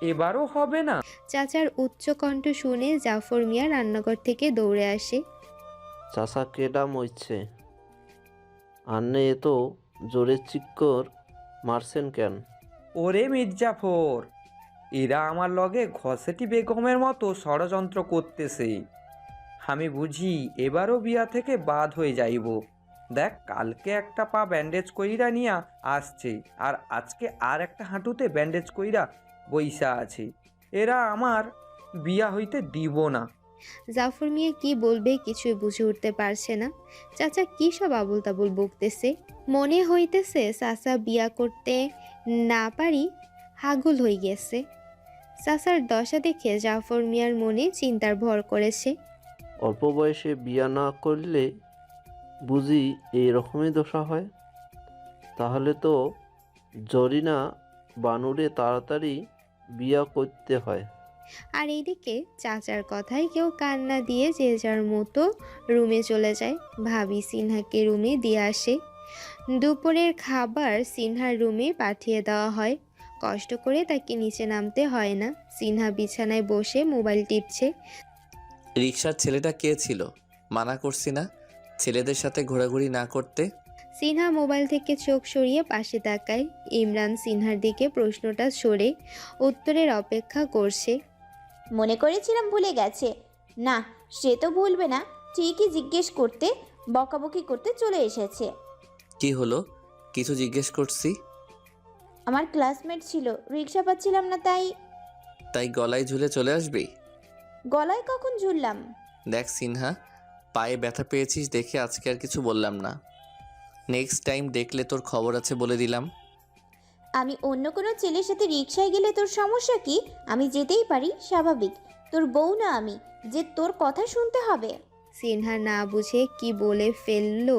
এবারও হবে না? চাচার উচ্চ কণ্ঠ শুনে জাফর মিয়া রান্নাঘর থেকে দৌড়ে আসে। চাষা কেডা মইছে? আন্নে এ তো জোরে চিক্কর মারছেন কেন? ওরে মির্জাফর, এরা আমার লগে ঘসেটি বেগমের মতো ষড়যন্ত্র করতেছে। আমি বুঝি এবারও বিয়া থেকে বাদ হয়ে যাইব। দেখ, কালকে একটা পা ব্যান্ডেজ কইরা নিয়া আসছে, আর আজকে আর একটা হাঁটুতে ব্যান্ডেজ কইরা বইসা আছে। এরা আমার বিয়া হইতে দিব না। জাফর মিয়া কি বলবে কিছুই বুঝে উঠতে পারছে না। চাচা কি সব আবুল তাবুল বকতেছে। মনে হইতেছে চাচা বিয়া করতে না পারি হাগুল হয়ে গেছে। চাচার দশা দেখে জাফর মিয়ার মনে চিন্তার ভর করেছে। অল্প বয়সে বিয়া না করলে বুঝি এই রকমই দশা হয়? তাহলে তো জরিনা বানুরে তাড়াতাড়ি বিয়া করতে হয়। আর এইদিকে চাচার কথায় কেউ কান্না দিয়ে যে যার মতো রুমে চলে যায়। ভাবি সিনহাকে রুমে দিয়ে আসে। দুপুরের খাবার সিনহার রুমে পাঠিয়ে দেওয়া হয়। কষ্ট করে তাকে নিচে নামতে হয় না। সিনহা বিছানায় বসে মোবাইল টিপছে। রিক্সার ছেলেটা কে ছিল? মানা করছি না ছেলেদের সাথে ঘোরাঘুরি না করতে। সিনহা মোবাইল থেকে চোখ সরিয়ে পাশে তাকায়। ইমরান সিনহার দিকে প্রশ্নটা সরে উত্তরের অপেক্ষা করছে। মনে করেছিলাম ভুলে গেছে। না, সে তো ভুলবে না। ঠিকই জিজ্ঞেস করতে, বকাবকি করতে চলে এসেছে। কি হলো? কিছু জিজ্ঞেস করছি। আমার ক্লাসমেট ছিল, রিক্সা পাচ্ছিলাম না তাই। তাই গলায় ঝুলে চলে আসবি? গলায় কখন ঝুললাম? দেখ সিনহা, পায়ে ব্যথা পেয়েছিস দেখে আজকে আর কিছু বললাম না। নেক্সট টাইম দেখলে তোর খবর আছে বলে দিলাম। আমি অন্য কোনো ছেলের সাথে রিক্সায় গেলে তোর সমস্যা কি? আমি যেতেই পারি, স্বাভাবিক। তোর বউ না আমি যে তোর কথা শুনতে হবে? সিনহা না বুঝে কি বলে ফেললো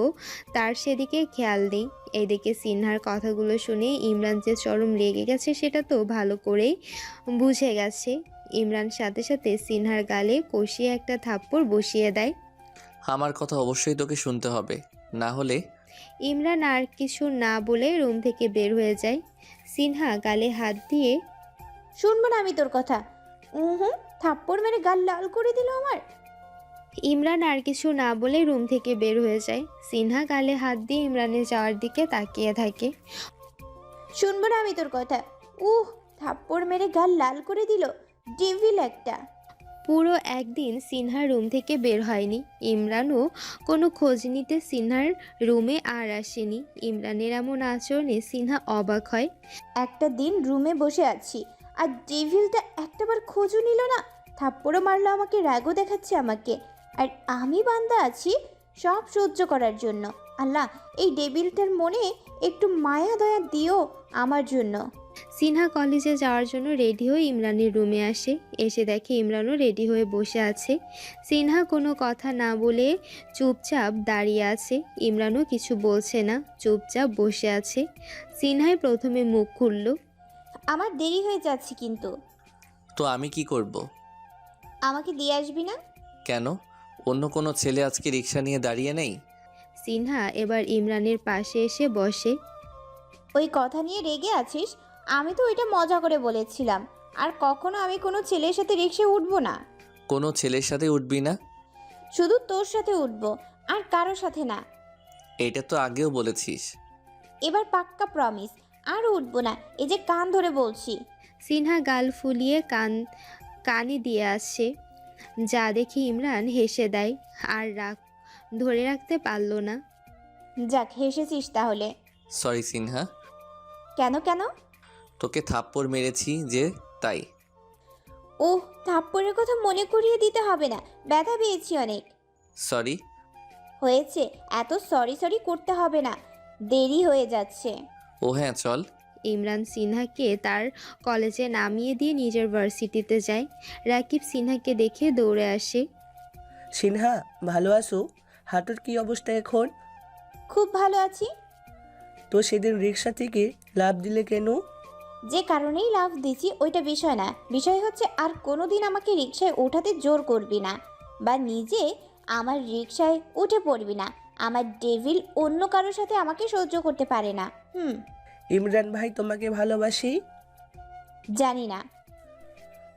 তার সেদিকে খেয়াল নেই। এদিকে সিনহার কথাগুলো শুনে ইমরান যে চরম রেগে গেছে সেটা তো ভালো করেই বুঝে গেছে। ইমরান সাথে সাথে সিনহার গালে কষিয়ে একটা থাপ্পড় বসিয়ে দেয়। আমার কথা অবশ্যই তোকে শুনতে হবে, না হলে। ইমরান আর কিছু না বলে রুম থেকে বের হয়ে যায়। সিনহা গালে হাত দিয়ে শুনবো না আমি তোর কথা। হুম, থাপ্পড় মেরে গাল লাল করে দিল আমার। ইমরান আর কিছু না বলে রুম থেকে বের হয়ে যায়। সিনহা গালে হাত দিয়ে ইমরানের যাওয়ার দিকে তাকিয়ে থাকে। শুনবো না আমি তোর কথা। থাপ্পড় মেরে গাল লাল করে দিল, ডেভিল একটা। পুরো একদিন সিনহার রুম থেকে বের হয়নি। ইমরানও কোনো খোঁজ নিতে সিনহার রুমে আর আসেনি। ইমরানের এমন আচরণে সিনহা অবাক হয়। একটা দিন রুমে বসে আছি আর ডেভিলটা একটাবার খোঁজও নিল না, থাপ্পড়ও মারলো আমাকে, রাগও দেখাচ্ছে আমাকে, আর আমি বান্দা আছি সব সহ্য করার জন্য। আল্লাহ, এই ডেভিলটার মনে একটু মায়া দয়া দিও আমার জন্য। সিনহা কলেজে যাওয়ার জন্য রেডি হয়ে ইমরানের রুমে আসে। এসে দেখে ইমরানও রেডি হয়ে বসে আছে। সিনহা কোনো কথা না বলে চুপচাপ দাঁড়িয়ে আছে। ইমরানও কিছু বলছে না, চুপচাপ বসে আছে। সিনহাই প্রথমে মুখ খুলল। আমার দেরি হয়ে যাচ্ছে কিন্তু। তো আমি কি করব? আমাকে দিয়ে আসবি না? কেন? অন্য কোনো ছেলে আজকে রিক্সা নিয়ে দাঁড়িয়ে নেই? সিনহা এবার ইমরানের পাশে এসে বসে। ওই কথা নিয়ে রেগে আছিস? আমি তো ওইটা মজা করে বলেছিলাম। আর কখনো আমি কোনো ছেলের সাথে রিক্সায় উঠবো না। কোনো ছেলের সাথে উঠবি না? শুধু তোর সাথে উঠবো, আর কারোর সাথে না। এটা তো আগেও বলেছিস। এবার পাক্কা প্রমিস, আর উঠবো না। এই যে কান ধরে বলছি। সিনহা গাল ফুলিয়ে কানে দিয়ে আসছে, যা দেখে ইমরান হেসে দেয়। আর রাগ ধরে রাখতে পারল না। যাক, হেসেছিস তাহলে। সরি সিনহা। কেন কেন? তোকে থাপ্পড় মেরেছি যে, তাই। থাপ্পড়ের কথা মনে করিয়ে দিতে হবে না, ব্যথা পেয়েছি অনেক। সরি। হয়েছে, এত সরি সরি করতে হবে না, দেরি হয়ে যাচ্ছে। ও হ্যাঁ, চল। ইমরান সিনহাকে তার কলেজে নামিয়ে দিয়ে নিজের ভার্সিটিতে যায়। রাকিব সিনহাকে দেখে দৌড়ে আসে। সিনহা, ভালো আছো? হাঁটুর কি অবস্থা এখন? খুব ভালো আছি। তো সেদিন রিক্সা থেকে লাফ দিলে কেন? যে কারণেই লাভ দিছি ওইটা বিষয় না, বিষয় হচ্ছে আর কোনোদিন আমাকে রিক্সায় ওঠাতে জোর করবি না, বা নিজে আমার রিক্সায় উঠে পড়বি না। আমার ডেভিল অন্য কারোর সাথে আমাকে সহ্য করতে পারে না। ইমরান ভাই তোমাকে ভালোবাসি? জানি না।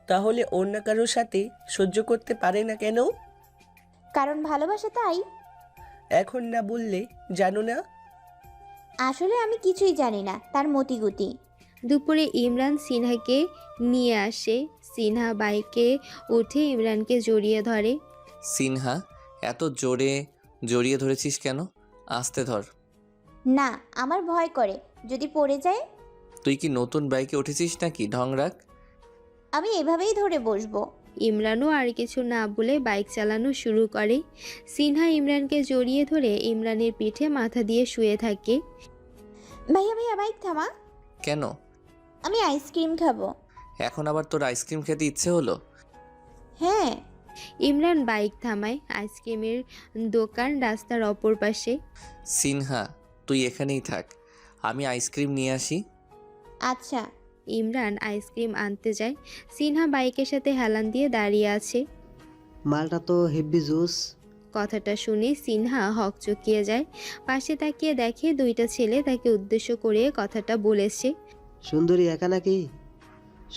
তাহলে অন্য কারোর সাথে সহ্য করতে পারে না কেন? কারণ ভালোবাসা, তাই। এখন না বললে জানো না? আসলে আমি কিছুই জানি না তার মতিগতি। দুপুরে ইমরান সিনহাকে নিয়ে আসে। সিনহা বাইকে উঠে ইমরানকে জড়িয়ে ধরে। সিনহা, এত জোরে জড়িয়ে ধরেছিস কেন? আস্তে ধর। না, আমার ভয় করে যদি পড়ে যায়। তুই কি নতুন বাইকে উঠেছিস নাকি? ঢং রাখ। আমি এভাবেই ধরে বসবো। ইমরানও আর কিছু না বলে বাইক চালানো শুরু করে। সিনহা ইমরানকে জড়িয়ে ধরে ইমরানের পিঠে মাথা দিয়ে শুয়ে থাকে। ভাইয়া ভাইয়া, বাইক থামা। কেন? আমি আইসক্রিম খাবো। এখন আবার তোর আইসক্রিম খেতে ইচ্ছে হলো? হ্যাঁ। ইমরান বাইক থামায়। আইসক্রিমের দোকান রাস্তার অপর পাশে। সিনহা, তুই এখানেই থাক, আমি আইসক্রিম নিয়ে আসি। আচ্ছা। ইমরান আইসক্রিম আনতে যায়। সিনহা বাইকের সাথে হেলান দিয়ে দাঁড়িয়ে আছে। মালটা তো হেভি জুস। কথাটা শুনে সিনহা হকচকিয়ে যায়। পাশে তাকিয়ে দেখে দুইটা ছেলে তাকে উদ্দেশ্য করে কথাটা বলেছে। সুন্দরী একা নাকি?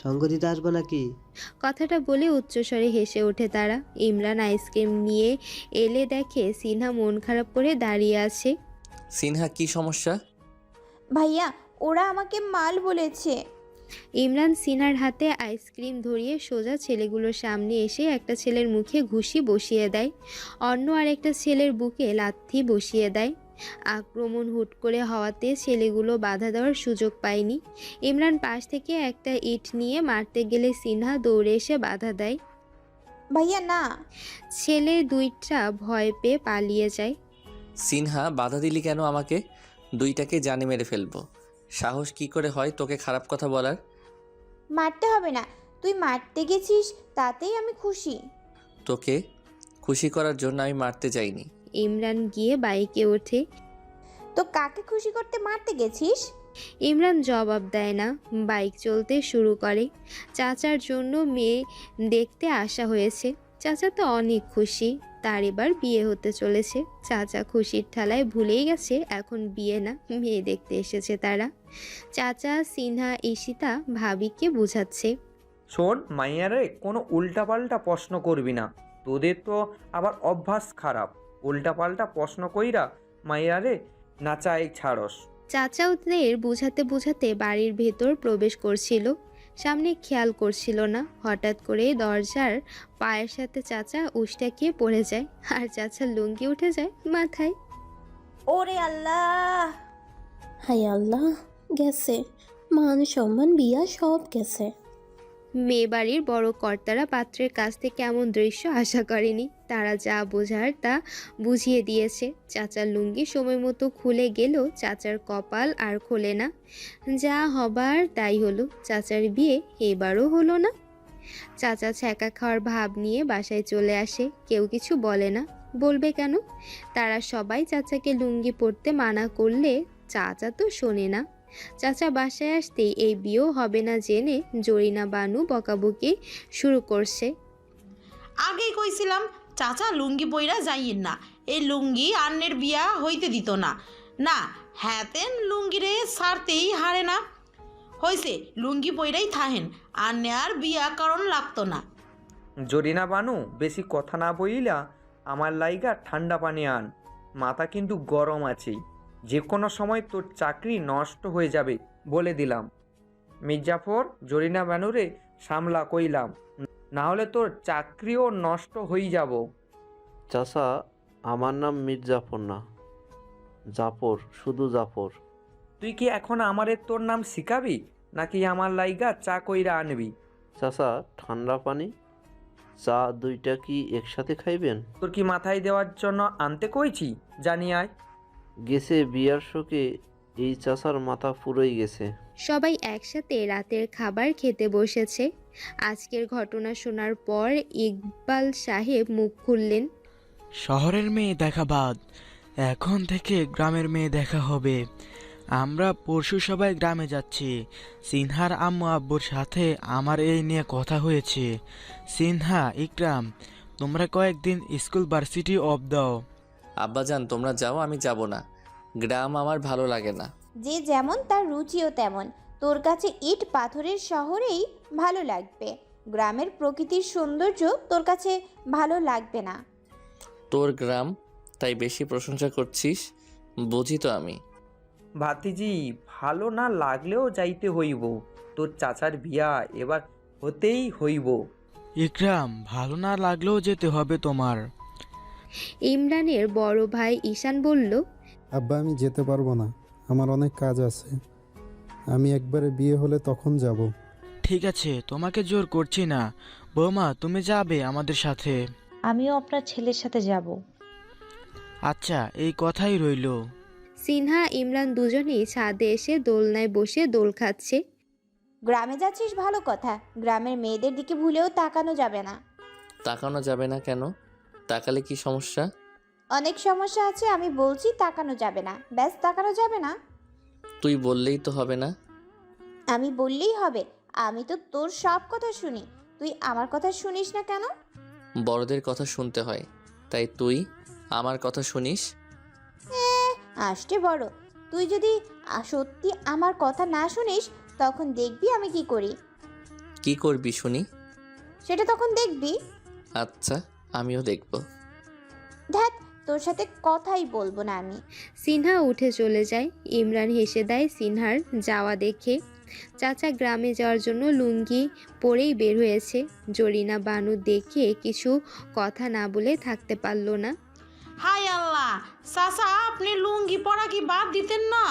সঙ্গ দিতে আসবো নাকি? কথাটা বলে উচ্চস্বরে হেসে ওঠে তারা। ইমরান আইসক্রিম নিয়ে এলে দেখে সিনহা মন খারাপ করে দাঁড়িয়ে আছে। সিনহা, কি সমস্যা? ভাইয়া, ওরা আমাকে মাল বলেছে। ইমরান সিনহার হাতে আইসক্রিম ধরিয়ে সোজা ছেলেগুলোর সামনে এসে একটা ছেলের মুখে ঘুষি বসিয়ে দেয়। অন্য আরেকটা ছেলের বুকে লাথি বসিয়ে দেয়। আক্রমণ হুট করে হওয়াতে ছেলেগুলো বাধা দেওয়ার সুযোগ পায়নি। ইমরান পাশ থেকে একটা ইট নিয়ে মারতে গেলে সিনহা দৌড়ে এসে বাধা দেয়। ভাইয়া না। ছেলে দুইটা ভয় পেয়ে পালিয়ে যায়। সিনহা, বাধা দিলি কেন আমাকে? দুইটাকে জানে মেরে ফেলবো। সাহস কি করে হয় তোকে খারাপ কথা বলার? মারতে হবে না, তুই মারতে গেছিস তাতেই আমি খুশি। তোকে খুশি করার জন্য আমি মারতে যাইনি। ইমরান গিয়ে বাইকে ওঠে। তো কাকে খুশি করতে মারতে গেছিস? ইমরান জবাব দেয় না, বাইক চলতে শুরু করে। চাচার জন্য মেয়ে দেখতে আসা হয়েছে। চাচা তো অনেক খুশি, তার এবার বিয়ে হতে চলেছে। চাচা খুশির ঠালায় ভুলেই গেছে এখন বিয়ে না, মেয়ে দেখতে এসেছে তারা। চাচা সিনহা ঈশিতা ভাবিকে বোঝাচ্ছে। শোন মাইয়ারে, কোনো উল্টাপাল্টা প্রশ্ন করবি না। তোদের তো আবার অভ্যাস খারাপ, উল্টাপাল্টা প্রশ্ন কইরা মাইয়ারে নাচাই ছাড়স। চাচা ওদের বোঝাতে বোঝাতে বাড়ির ভেতর প্রবেশ করছিল, সামনে খেয়াল করছিল না। হঠাৎ করে দরজার পায়ের সাথে চাচা উষ্টা খেয়ে পড়ে যায়, আর চাচার লুঙ্গি উঠে যায় মাথায়। ওরে আল্লাহ! হায় আল্লাহ, গেছে মান সম্মান বিয়া সব গেছে। মেয়ে বাড়ির বড় কর্তারা পাত্রের কাছ থেকে এমন দৃশ্য আশা করেনি। তারা যা বোঝার তা বুঝিয়ে দিয়েছে। চাচার লুঙ্গি সময় মতো খুলে গেলেও চাচার কপাল আর খোলে না। যা হবার তাই হলো, চাচার বিয়ে এবারও হলো না। চাচা ছ্যাঁকা খাওয়ার ভাব নিয়ে বাসায় চলে আসে। কেউ কিছু বলে না, বলবে কেন? তারা সবাই চাচাকে লুঙ্গি পরতে মানা করলে চাচা তো শোনে না। চাচা বাসায় আসতেই এই বিয়েও হবে না জেনে জরিনা বানু বকাবকি শুরু করছে। আগেই কইছিলাম চাচা লুঙ্গি পইরা যাইয়েন না, এই লুঙ্গি আন্নের বিয়া হইতে দিত না। না হ্যাতেন লুঙ্গিরে ছাড়তেই হারে না। হইছে লুঙ্গি পইরাই থাহেন, আন্নে আর বিয়া কারণ লাগতো না। জরিনা বানু, বেশি কথা না বইলা আমার লাইগা ঠান্ডা পানি আন। মাথা কিন্তু গরম আছে, যে কোনো সময় তোর চাকরি নষ্ট হয়ে যাবে বলে দিলাম। মির্জাফর, জরিনা বানুরে সামলা কইলাম, না হলে তোর চাকরিও নষ্ট হয়ে যাব। চাচা, আমার নাম মির্জাফর না, জাফর, শুধু জাফর। তুই কি এখন আমারে তোর নাম শিখাবি নাকি আমার লাইগা চা কইরা আনবি? চাচা, ঠান্ডা পানি চা দুইটা কি একসাথে খাইবেন? তোর কি মাথায় দেওয়ার জন্য আনতে কইছি? জানি আয়। গেছে বিয়ার শোকে এই চাচার মাথা ফুরোই গেছে। সবাই একসাথে রাতের খাবার খেতে বসেছে। আজকের ঘটনা শোনার পর ইকবাল সাহেব মুখ খুললেন। শহরের মেয়ে দেখা বাদ, এখন থেকে গ্রামের মেয়ে দেখা হবে। আমরা পরশু সবাই গ্রামে যাচ্ছি। সিনহার আম্মু আব্বুর সাথে আমার এই নিয়ে কথা হয়েছে। সিনহা, ইকরাম, তোমরা কয়েকদিন স্কুল ভার্সিটি অফ দাও। আব্বাজান তোমরা যাও, আমি যাব না। গ্রাম আমার ভালো লাগে না। যে যেমন তার রুচিও তেমন। তোর কাছে ইট পাথরের শহরেই ভালো লাগবে, গ্রামের প্রকৃতির সৌন্দর্য তোর কাছে ভালো লাগবে না। তোর গ্রাম তাই বেশি প্রশংসা করছিস, বুঝি তো আমি। ভাতিজি, ভালো না লাগলেও যাইতে হইব, তোর চাচার বিয়া এবার হতেই হইব। ইকরাম, ভালো না লাগলেও যেতে হবে তোমার। ইমরানের বড় ভাই ঈশান বলল, আব্বা আমি যেতে পারবো না, আমার অনেক কাজ আছে। আমি একবারে বিয়ে হলে তখন যাব। ঠিক আছে, তোমাকে জোর করছি না। বৌমা, তুমি যাবে আমাদের সাথে? আমিও আপনার ছেলের সাথে যাব। আচ্ছা, এই কথাই রইল। সিনহা ইমরান দুজনেই ছাদে এসে দোলনায় বসে দোল খাচ্ছে। গ্রামে যাচ্ছিস ভালো কথা, গ্রামের মেয়েদের দিকে ভুলেও তাকানো যাবে না। তাকানো যাবে না কেন? তাকালে কি সমস্যা? অনেক সমস্যা আছে, আমি বলছি তাকানো যাবে না, ব্যাস তাকানো যাবে না। তুই বললেই তো হবে না। আমি বললেই হবে? আমি তো তোর সব কথা শুনি, তুই আমার কথা শুনিস না কেন? বড়দের কথা শুনতে হয়, তাই তুই আমার কথা শুনিস? আসতে বড়, তুই যদি সত্যি আমার কথা না শুনিস তখন দেখবি আমি কি করি। কি করবি শুনি? সেটা তখন দেখবি। আচ্ছা, আমিও দেখব। ধ্যাত, তোর সাথে কথাই বলবো না আমি। সিনহা উঠে চলে যায়। ইমরান হেসে দেয় সিনহার যাওয়া দেখে। চাচা গ্রামে যাওয়ার জন্য লুঙ্গি পরেই বের হয়েছে। জরিনা বানু দেখে কিছু কথা না বলে থাকতে পারল না। হাই আল্লাহ, চাচা আপনি লুঙ্গি পরা কি বাদ দিতেন না?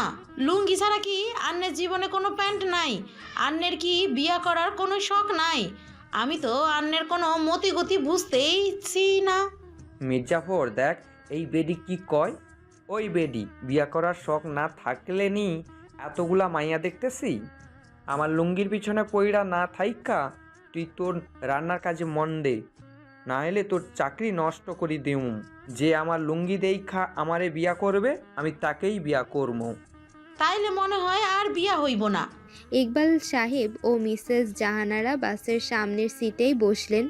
লুঙ্গি ছাড়া কি আন্নের জীবনে কোনো প্যান্ট নাই? আন্নের কি বিয়া করার কোনো শখ নাই? আমি তো আন্নের কোনো মতিগতি বুঝতেইছি না। মির্জাফর দেখ এই বেডি কি কয়। ওই বেডি বিয়া করার শখ না থাকলে নি এতগুলা মাইয়া দেখতেছি। আমার লুঙ্গির পিছনে পইড়া না থাইকা তুই তোর রান্নার কাজে মন দে, না হলে তোর চাকরি নষ্ট করি দেউম। যে আমার লুঙ্গি দেইখা আমারে বিয়া করবে আমি তাকেই বিয়া করবো। তাইলে মনে হয় আর বিয়া হইব না। ইকবাল সাহেব ও মিসেস জাহানারা বাসের সামনের সিটেই বসলেন।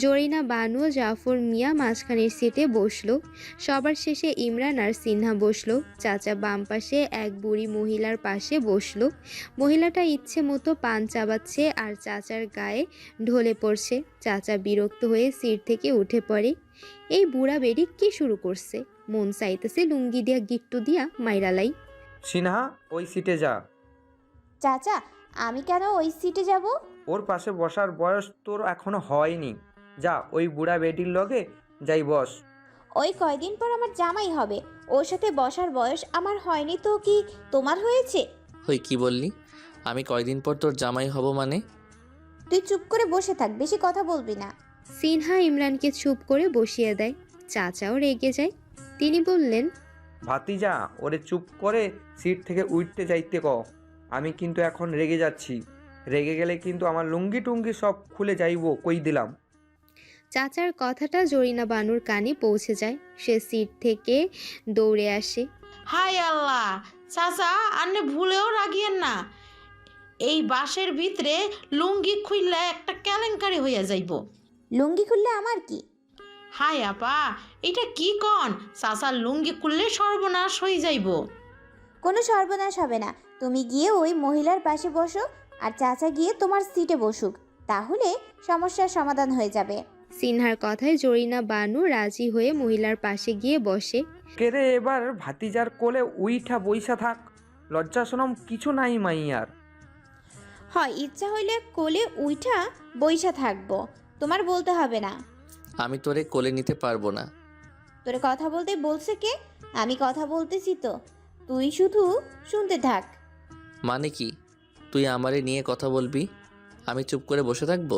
জরিনা বানু ও জাফর মিয়া মাঝখানের সিটে বসলো। সবার শেষে ইমরান আর সিনহা বসলো। চাচা বাম পাশে এক বুড়ি মহিলার পাশে বসলো। মহিলাটা ইচ্ছে মতো পান চাবাচ্ছে আর চাচার গায়ে ঢলে পড়ছে। চাচা বিরক্ত হয়ে সিট থেকে উঠে পড়ে। এই বুড়া বেড়ি কি শুরু করছে? মন চাইতেছে লুঙ্গি দিয়া গিট্টু দিয়া মাইরালাই। সিনহা ওই সিটে যা। চাচা আমি কেন ওই সিটে যাব? ওর পাশে বসার বয়স তোর এখনো হয়নি। যা ওই বুড়া বেটির লগে যাই বস। ওই কয়দিন পর আমার জামাই হবে, ওর সাথে বসার বয়স আমার হয়নি তো কি তোমার হয়েছে? হই কি বললি? আমি কয়দিন পর তোর জামাই হব মানে? তুই চুপ করে বসে থাক, বেশি কথা বলবি না। সিনহা ইমরানকে চুপ করে বসিয়ে দেয়। চাচাও রেগে যায়। তিনি বললেন, ভাতিজা ওরে চুপ করে সিট থেকে উঠতে যাইতে ক। আমি কিন্তু এখন রেগে যাচ্ছি। রেগে গেলে কিন্তু আমার লুঙ্গি টুঙ্গি সব খুলে যাইব কই দিলাম। চাচার কথাটা জরিনা বানুর কানে পৌঁছে যায়। সে সিট থেকে দৌড়ে আসে। হাই আল্লাহ, চাচা আন্নে ভুলেও রাগিয়েন না। এই বাসের ভিতরে লুঙ্গি খুললে একটা কেলেঙ্কারি হইয়া যাইব। লুঙ্গি খুললে আমার কি? হাই আপা, এটা কি কন? চাচার লুঙ্গি খুললে সর্বনাশ হয়ে যাইব। কোনো সর্বনাশ হবে না। তুমি গিয়ে ওই মহিলার পাশে বসো আর চাচা গিয়ে তোমার সিটে বসুক, তাহলে সমস্যার সমাধান হয়ে যাবে। সিনহার কথায় জরিনা বানু রাজি হয়ে মহিলার পাশে গিয়ে বসে। কেরে এবার ভাতিজার কোলে উইঠা বইসা থাক, লজ্জা শরম কিছু নাই মাইয়ার। হয় ইচ্ছা হইলে কোলে উইঠা বইসা থাকবো, তোমার বলতে হবে না। আমি তোরে কোলে নিতে পারবো না। তোরে কথা বলতে বলছে কে? আমি কথা বলতেছি তো, তুই শুধু শুনতে থাক। মানে কি? তুই আমারে নিয়ে কথা বলবি, আমি চুপ করে বসে থাকবো?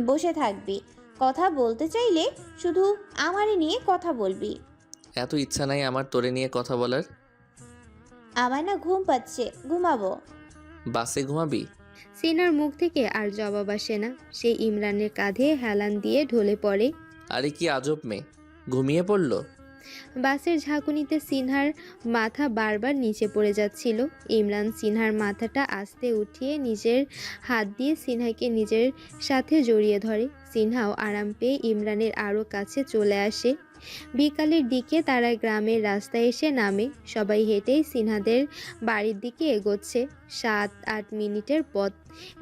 বসে থাকবি। কথা বলতে চাইলে শুধু আমারই নিয়ে কথা বলবি। এত ইচ্ছা নাই আমার তোরে নিয়ে কথা বলার। আমার না ঘুম পাচ্ছে, ঘুমাবো। বাসে ঘুমাবি? সিনহার মুখ থেকে আর জবাব আসে না। সে ইমরানের কাঁধে হেলান দিয়ে ঢলে পড়ে। আরে কি আজব মেয়ে, ঘুমিয়ে পড়লো। বাসের ঝাঁকুনিতে সিনহার মাথা বারবার নিচে পড়ে যাচ্ছিল। ইমরান সিনহার মাথাটা আস্তে উঠিয়ে নিজের হাত দিয়ে সিনহাকে নিজের সাথে জড়িয়ে ধরে। সিনহাও আরাম পেয়ে ইমরানের আরও কাছে চলে আসে। বিকালের দিকে তারা গ্রামের রাস্তায় এসে নামে। সবাই হেঁটেই সিনহাদের বাড়ির দিকে এগোচ্ছে। 7-8 মিনিটের পথ।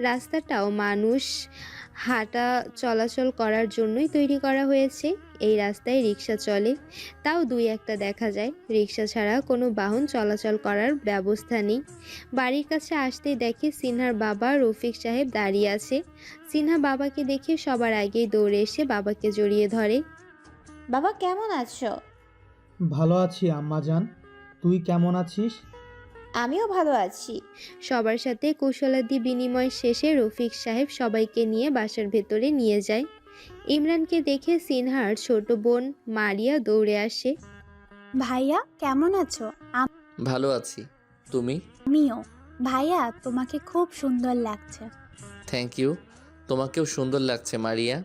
রাস্তাটাও মানুষ হাঁটা চলাচল করার জন্যই তৈরি করা হয়েছে। এই রাস্তায় রিক্সা চলে, তাও 2-1টা দেখা যায়। রিক্সা ছাড়া কোনো বাহন চলাচল করার ব্যবস্থা নেই। বাড়ির কাছে আসতেই দেখে সিনহার বাবা রফিক সাহেব দাঁড়িয়ে আছে। সিনহা বাবাকে দেখে সবার আগেই দৌড়ে এসে বাবাকে জড়িয়ে ধরে। বাবা কেমন আছো? ভালো আছি আম্মাজান, তুই কেমন আছিস? আমিও ভালো আছি। সবার সাথে কুশলাদি বিনিময় শেষে রফিক সাহেব সবাইকে নিয়ে বাসার ভেতরে নিয়ে যায়। ইমরানকে দেখে সিনহার ছোট বোন মারিয়া দৌড়ে আসে। ভাইয়া কেমন আছো? ভালো আছি, তুমি? আমিও। ভাইয়া তোমাকে খুব সুন্দর লাগছে। থ্যাংক ইউ, তোমাকেও সুন্দর লাগছে মারিয়া।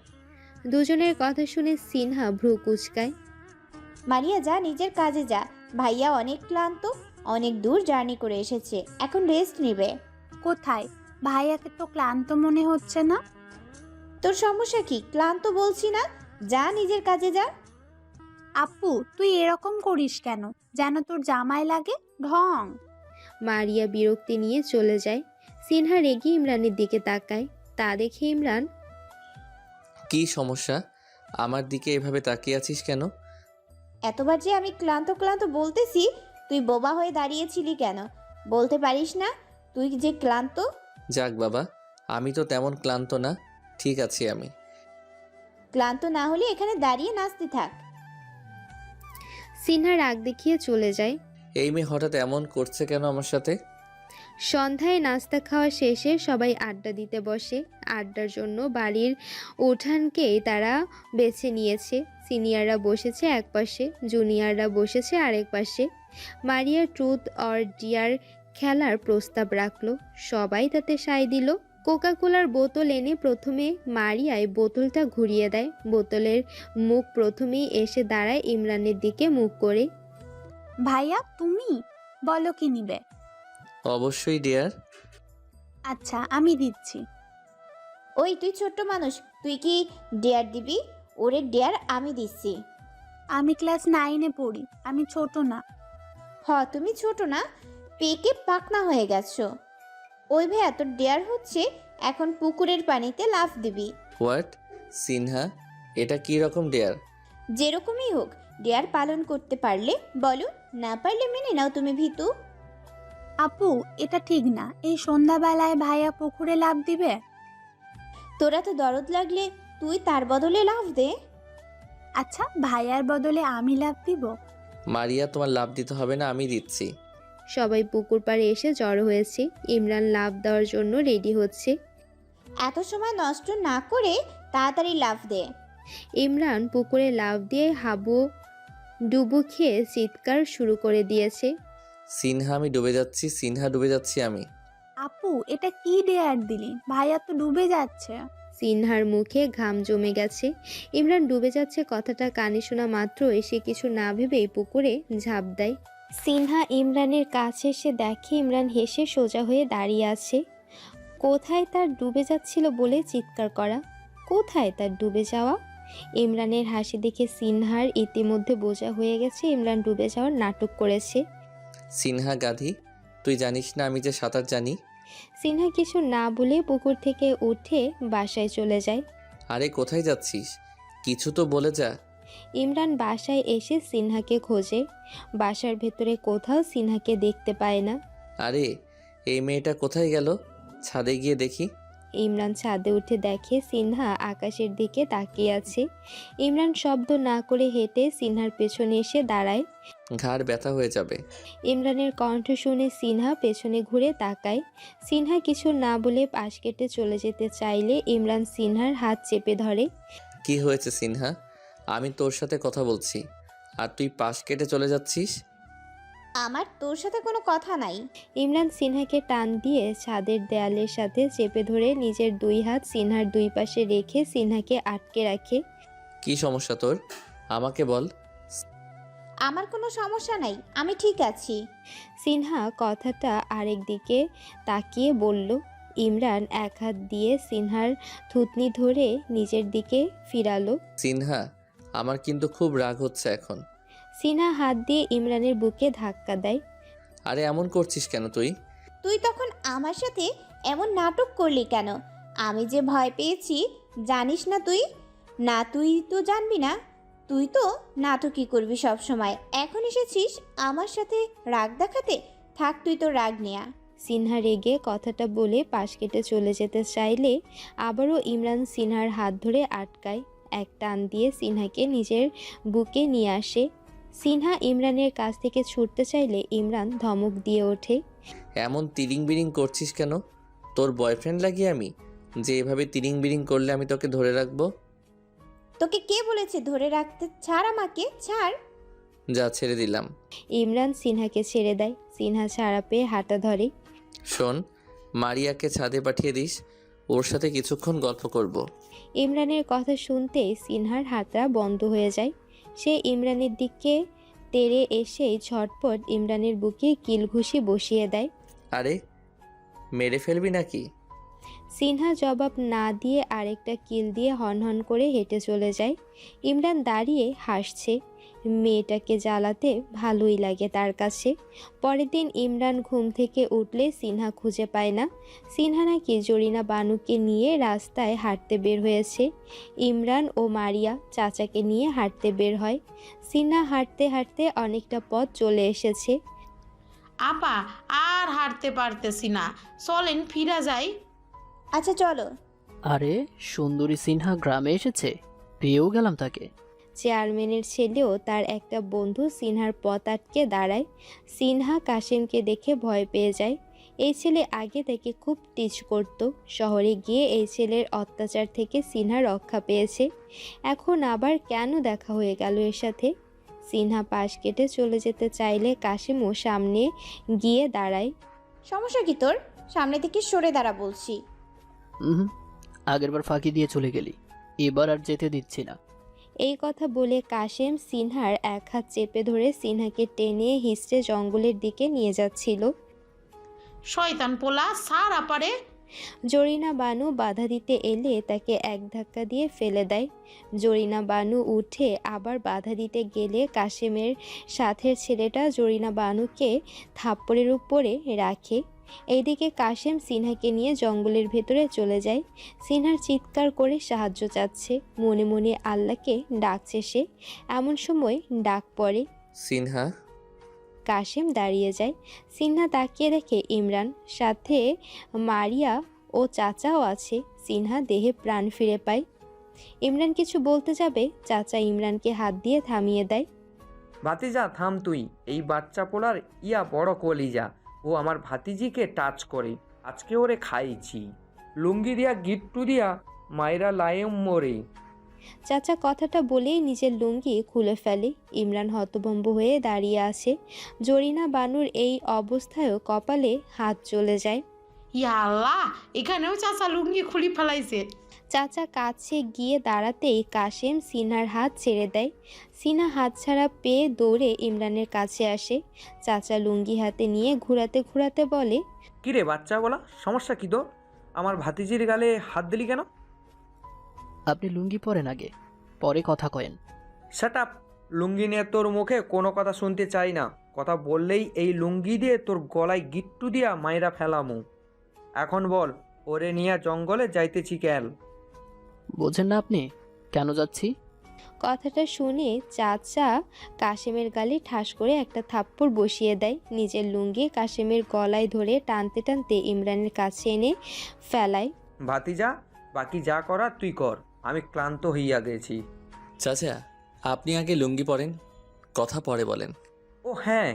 দুজনের কথা শুনে সিনহা ভ্রু কুচকায়। মারিয়া যা, নিজের কাজে যা। ভাইয়া অনেক ক্লান্ত, অনেক দূর জার্নি করে এসেছে, এখন রেস্ট নেবে। কোথায়? ভাইয়াকে তো ক্লান্ত মনে হচ্ছে না। তোর সমস্যা কি? ক্লান্ত বলছি না, যা নিজের কাজে যা। আপু তুই এরকম করিস কেন? যেন তোর জামাই লাগে ঢং। মারিয়া বিরক্তি নিয়ে চলে যায়। সিনহা রেগে ইমরানের দিকে তাকায়। তা দেখে ইমরান, কি সমস্যা? আমার দিকে এভাবে তাকিয়ে আছিস কেন? এতবার যে আমি ক্লান্ত ক্লান্ত বলতেছি, তুই বোবা হয়ে দাঁড়িয়েছিলি কেন? বলতে পারিস না তুই যে ক্লান্ত? যাক বাবা, আমি তো তেমন ক্লান্ত না, ঠিক আছি আমি। ক্লান্ত না হলে এখানে দাঁড়িয়ে নাচতে থাক। সিনহা রাগ দেখিয়ে চলে যায়। এই মেয়ে হঠাৎ এমন করছে কেন আমার সাথে? সন্ধ্যায় নাস্তা খাওয়া শেষে সবাই আড্ডা দিতে বসে। আড্ডার জন্য বাড়ির উঠানকেই তারা বেছে নিয়েছে। সিনিয়ররা বসেছে এক পাশে, জুনিয়ররা বসেছে আরেক পাশে। মারিয়া ট্রুথ অর ডিয়ার খেলার প্রস্তাব রাখলো, সবাই তাতে সায় দিল। কোকা কোলার বোতল এনে প্রথমে মারিয়ায় বোতলটা ঘুরিয়ে দেয়। বোতলের মুখ প্রথমেই এসে দাঁড়ায় ইমরানের দিকে মুখ করে। ভাইয়া তুমি বলো কি নিবে? অবশ্যই ডিয়ার। আচ্ছা আমি দিচ্ছি। ওই তুই ছোট্ট মানুষ, তুই কি ডেয়ার দিবি? ওরে ডেয়ার আমি দিচ্ছি। আমি ক্লাস 9-এ পড়ি, আমি ছোট না। তুমি ছোট না, পেকে পাকনা হয়ে গেছো। ওই ভাইয়া তোর ডেয়ার হচ্ছে এখন পুকুরের পানিতে লাফ দিবি। হোয়াট? সিনহা, এটা কি রকম ডেয়ার? যেরকমই হোক ডেয়ার পালন করতে পারলে বলো, না পারলে মেনে নাও তুমি ভীতু। আপু এটা ঠিক না, এই সন্ধ্যাবেলায় ভাইয়া পুকুরে লাফ দিবে। তোরা তো দরদ লাগলে তুই তার বদলে লাফ দে। আচ্ছা ভাইয়ার বদলে আমি লাফ দিব? মারিয়া, তোমার লাভ দিতে হবে না, আমি দিচ্ছি। সবাই পুকুর পাড়ে এসে জড়ো হয়েছে। ইমরান লাফ দেওয়ার জন্য রেডি হচ্ছে। এত সময় নষ্ট না করে তাড়াতাড়ি লাফ দে। ইমরান পুকুরে লাফ দিয়ে হাবু ডুবু খেয়ে চিৎকার শুরু করে দিয়েছে। সিনহা, আমি ডুবে যাচ্ছি, সিনহা ডুবে যাচ্ছি আমি। আপু এটা কি ডেয়ার দিলি? ভাইয়া তো ডুবে যাচ্ছে। সিনহার মুখে ঘাম জমে গেছে। ইমরান ডুবে যাচ্ছে কথাটা কানে শোনা মাত্র এসে কিছু না ভেবেই পুকুরে ঝাঁপ দেয়। সিনহা ইমরানের কাছে এসে দেখে ইমরান হেসে সোজা হয়ে দাঁড়িয়ে আছে। কোথায় তার ডুবে যাচ্ছিল বলে চিৎকার করা, কোথায় তার ডুবে যাওয়া? ইমরানের হাসি দেখে সিনহার ইতিমধ্যে বোঝা হয়ে গেছে ইমরান ডুবে যাওয়ার নাটক করেছে। সিনহা গাধি, তুই জানিস না আমি যে সাঁতার জানি? সিনহা কিছু না বলে পুকুর থেকে উঠে বাসায় চলে যায়। আরে কোথায় যাচ্ছিস? কিছু তো বলে যা। ইমরান বাসায় এসে সিনহাকে খোঁজে। বাসার ভেতরে কোথাও সিনহাকে দেখতে পায় না। আরে এই মেয়েটা কোথায় গেল? ছাদে গিয়ে দেখি। ইমরান ছাদে উঠে দেখে সিনহা আকাশের দিকে তাকিয়ে আছে। ইমরান শব্দ না করে হেঁটে সিনহার পেছনে এসে দাঁড়ায়। ঘাড় ব্যথা হয়ে যাবে। ইমরানের কণ্ঠ শুনে সিনহা পেছনে ঘুরে তাকায়। সিনহা কিছু না বলে পাশ কেটে চলে যেতে চাইলে ইমরান সিনহার হাত চেপে ধরে। কি হয়েছে সিনহা? আমি তোর সাথে কথা বলছি আর তুই পাশ কেটে চলে যাচ্ছিস। আমার তোর সাথে কোনো কথা নাই। ইমরান সিনহাকে টান দিয়ে ছাদের দেয়ালের সাথে চেপে ধরে নিজের দুই হাত সিনহার দুই পাশে রেখে সিনহাকে আটকে রাখে। কি সমস্যা তোর? আমাকে বল। আমার কোনো সমস্যা নাই, আমি ঠিক আছি। সিনহা কথাটা আরেক দিকে তাকিয়ে বলল। ইমরান এক হাত দিয়ে সিনহার থুতনি ধরে নিজের দিকে ফিরালো। সিনহা, আমার কিন্তু খুব রাগ হচ্ছে এখন। সিনহা হাত দিয়ে ইমরানের বুকে ধাক্কা দেয়। আরে এমন করছিস কেন তুই? তুই তখন আমার সাথে এমন নাটক করলি কেন? আমি যে ভয় পেয়েছি জানিস না তুই? না তুই তো জানবি না, তুই তো নাটকই করবি সব সময়। এখন এসেছিস আমার সাথে রাগ দেখাতে, থাক তুই তো রাগ নেয়া। সিনহা রেগে কথাটা বলে পাশ কেটে চলে যেতে চাইলে আবারও ইমরান সিনহার হাত ধরে আটকায়। এক টান দিয়ে সিনহাকে নিজের বুকে নিয়ে আসে। সিনহা ইমরানের কাছ থেকে ছুটতে চাইলে ইমরান ধমক দিয়ে ওঠে। এমন তিরিং বিরিং করছিস কেন? তোর বয়ফ্রেন্ড লাগি আমি যে এভাবে তিরিং বিরিং করলে আমি তোকে ধরে রাখবো? তোকে কে বলেছে ধরে রাখতে? ছাড় আমাকে, ছাড়। যা, ছেড়ে দিলাম। ইমরান সিনহাকে ছেড়ে দেয়। সিনহা ছাড়া পেয়ে হাঁটা ধরে। শোন, মারিয়াকে ছাদে পাঠিয়ে দিস, ওর সাথে কিছুক্ষণ গল্প করব। ইমরানের কথা শুনতেই সিনহার হাতটা বন্ধ হয়ে যায়। সে ইমরানের দিকে তেড়ে এসে ঝটপট ইমরানের বুকে কিল ঘুষি বসিয়ে দেয়। আরে মেরে ফেলবি নাকি? সিনহা জবাব না দিয়ে আরেকটা কিল দিয়ে হনহন করে হেঁটে চলে যায়। ইমরান দাঁড়িয়ে হাসছে। মেয়েটাকে জ্বালাতে ভালোই লাগে তার কাছে। পরের দিন ইমরান ঘুম থেকে উঠলে সিনহা খুঁজে পায় না। সিনহা নাকি জরিনা বানুকে নিয়ে রাস্তায় হাঁটতে বের হয়েছে। ইমরান ও মারিয়া চাচাকে নিয়ে হাঁটতে বের হয়। সিনহা হাঁটতে হাঁটতে অনেকটা পথ চলে এসেছে। আপা আর হাঁটতে পারতেছি না, চলেন ফিরা যাই। আচ্ছা চলো। আরে সুন্দরী সিনহা গ্রামে এসেছে, পেয়েও গেলাম তাকে। চেয়ারম্যানের ছেলেও তার একটা বন্ধু সিনহার পথ আটকে দাঁড়ায়। সিনহা কাশেমকে দেখে ভয় পেয়ে যায়। এই ছেলে আগে থেকে খুব টিচ করত। শহরে গিয়ে এই ছেলের অত্যাচার থেকে সিনহা রক্ষা পেয়েছে। এখন আবার কেন দেখা হয়ে গেল এর সাথে? সিনহা পাশ কেটে চলে যেতে চাইলে কাশেমও সামনে গিয়ে দাঁড়ায়। সমস্যা কি তোর? সামনে থেকে সরে দাঁড়া বলছি। আগেরবার ফাঁকি দিয়ে চলে গেলি, এবার আর যেতে দিচ্ছি না। এই কথা বলে কাশেম সিনহার এক হাত চেপে ধরে সিনহাকে টেনে হিঁচড়ে জঙ্গলের দিকে নিয়ে যাচ্ছিল। শয়তান পোলা সার আপারে। জরিনা বানু বাধা দিতে এলে তাকে এক ধাক্কা দিয়ে ফেলে দেয়। জরিনা বানু উঠে আবার বাধা দিতে গেলে কাশেমের সাথের ছেলেটা জরিনা বানুকে থাপ্পড়ের উপরে রাখে। এইদিকে কাশেম সিনহাকে নিয়ে জঙ্গলের ভেতরে চলে যায়। সিনহার চিৎকার করে সাহায্য চাচ্ছে, মনে মনে আল্লাহকে ডাকছে সে। এমন সময় ডাক পড়ে, সিনহা। কাশেম দাঁড়িয়ে যায়। সিনহা তাকিয়ে দেখে ইমরান, সাথে মারিয়া ও চাচাও আছে। সিনহা দেহে প্রাণ ফিরে পায়। ইমরান কিছু বলতে যাবে, চাচা ইমরানকে হাত দিয়ে থামিয়ে দেয়। ভাতিজা থাম তুই, এই বাচ্চা পোলার ইয়া বড় কলিজা, ও আমার ভাতিজিকে টাচ করে, আজকে ওরে খাইছি, লুঙ্গি দিয়া গিট্টু দিয়া মায়েরা লায়ম মোরে। চাচা কথাটা বলেই নিজের লুঙ্গি খুলে ফেলে। ইমরান হতভম্ব হয়ে দাঁড়িয়ে আছে। জরিনা বানুর এই অবস্থায়ও কপালে হাত চলে যায়। ইয়া আল্লাহ, এখানেও চাচা লুঙ্গি খুলি ফেলাইছে। চাচা কাছে গিয়ে দাঁড়াতেই কাশেম সিনহার হাত ছেড়ে দেয়। সিনহা হাত ছাড়া পেয়ে দৌড়ে ইমরানের কাছে আসে। চাচা লুঙ্গি হাতে নিয়ে ঘোরাতে ঘোরাতে বলে, কিরে বাচ্চা বলা, সমস্যা কি তোর? আমার ভাতিজির গালে হাত দিলি কেন? আপনি লুঙ্গি পরেন আগে, পরে কথা কয়েন। সেট আপ, লুঙ্গি নিয়ে তোর মুখে কোনো কথা শুনতে চাই না। কথা বললেই এই লুঙ্গি দিয়ে তোর গলায় গিট্টু দিয়া মায়েরা ফেলামু। এখন বল, ওরে নিয়ে জঙ্গলে যাইতেছি কেন? বোঝেন না আপনি কেন যাচ্ছি? কথাটা শুনে চাচা কাশেমের গালে ঠাস করে একটা থাপ্পড় বসিয়ে দেয়। নিজের লুঙ্গি কাশেমের গলায় ধরে টানতে টানতে ইমরানের কাছে এনে ফেলায়। ভাতিজা, বাকি যা করার তুই কর, আমি ক্লান্ত হইয়া গেছি। চাচা, আপনি আগে লুঙ্গি পরেন, কথা পরে বলেন। ও হ্যাঁ,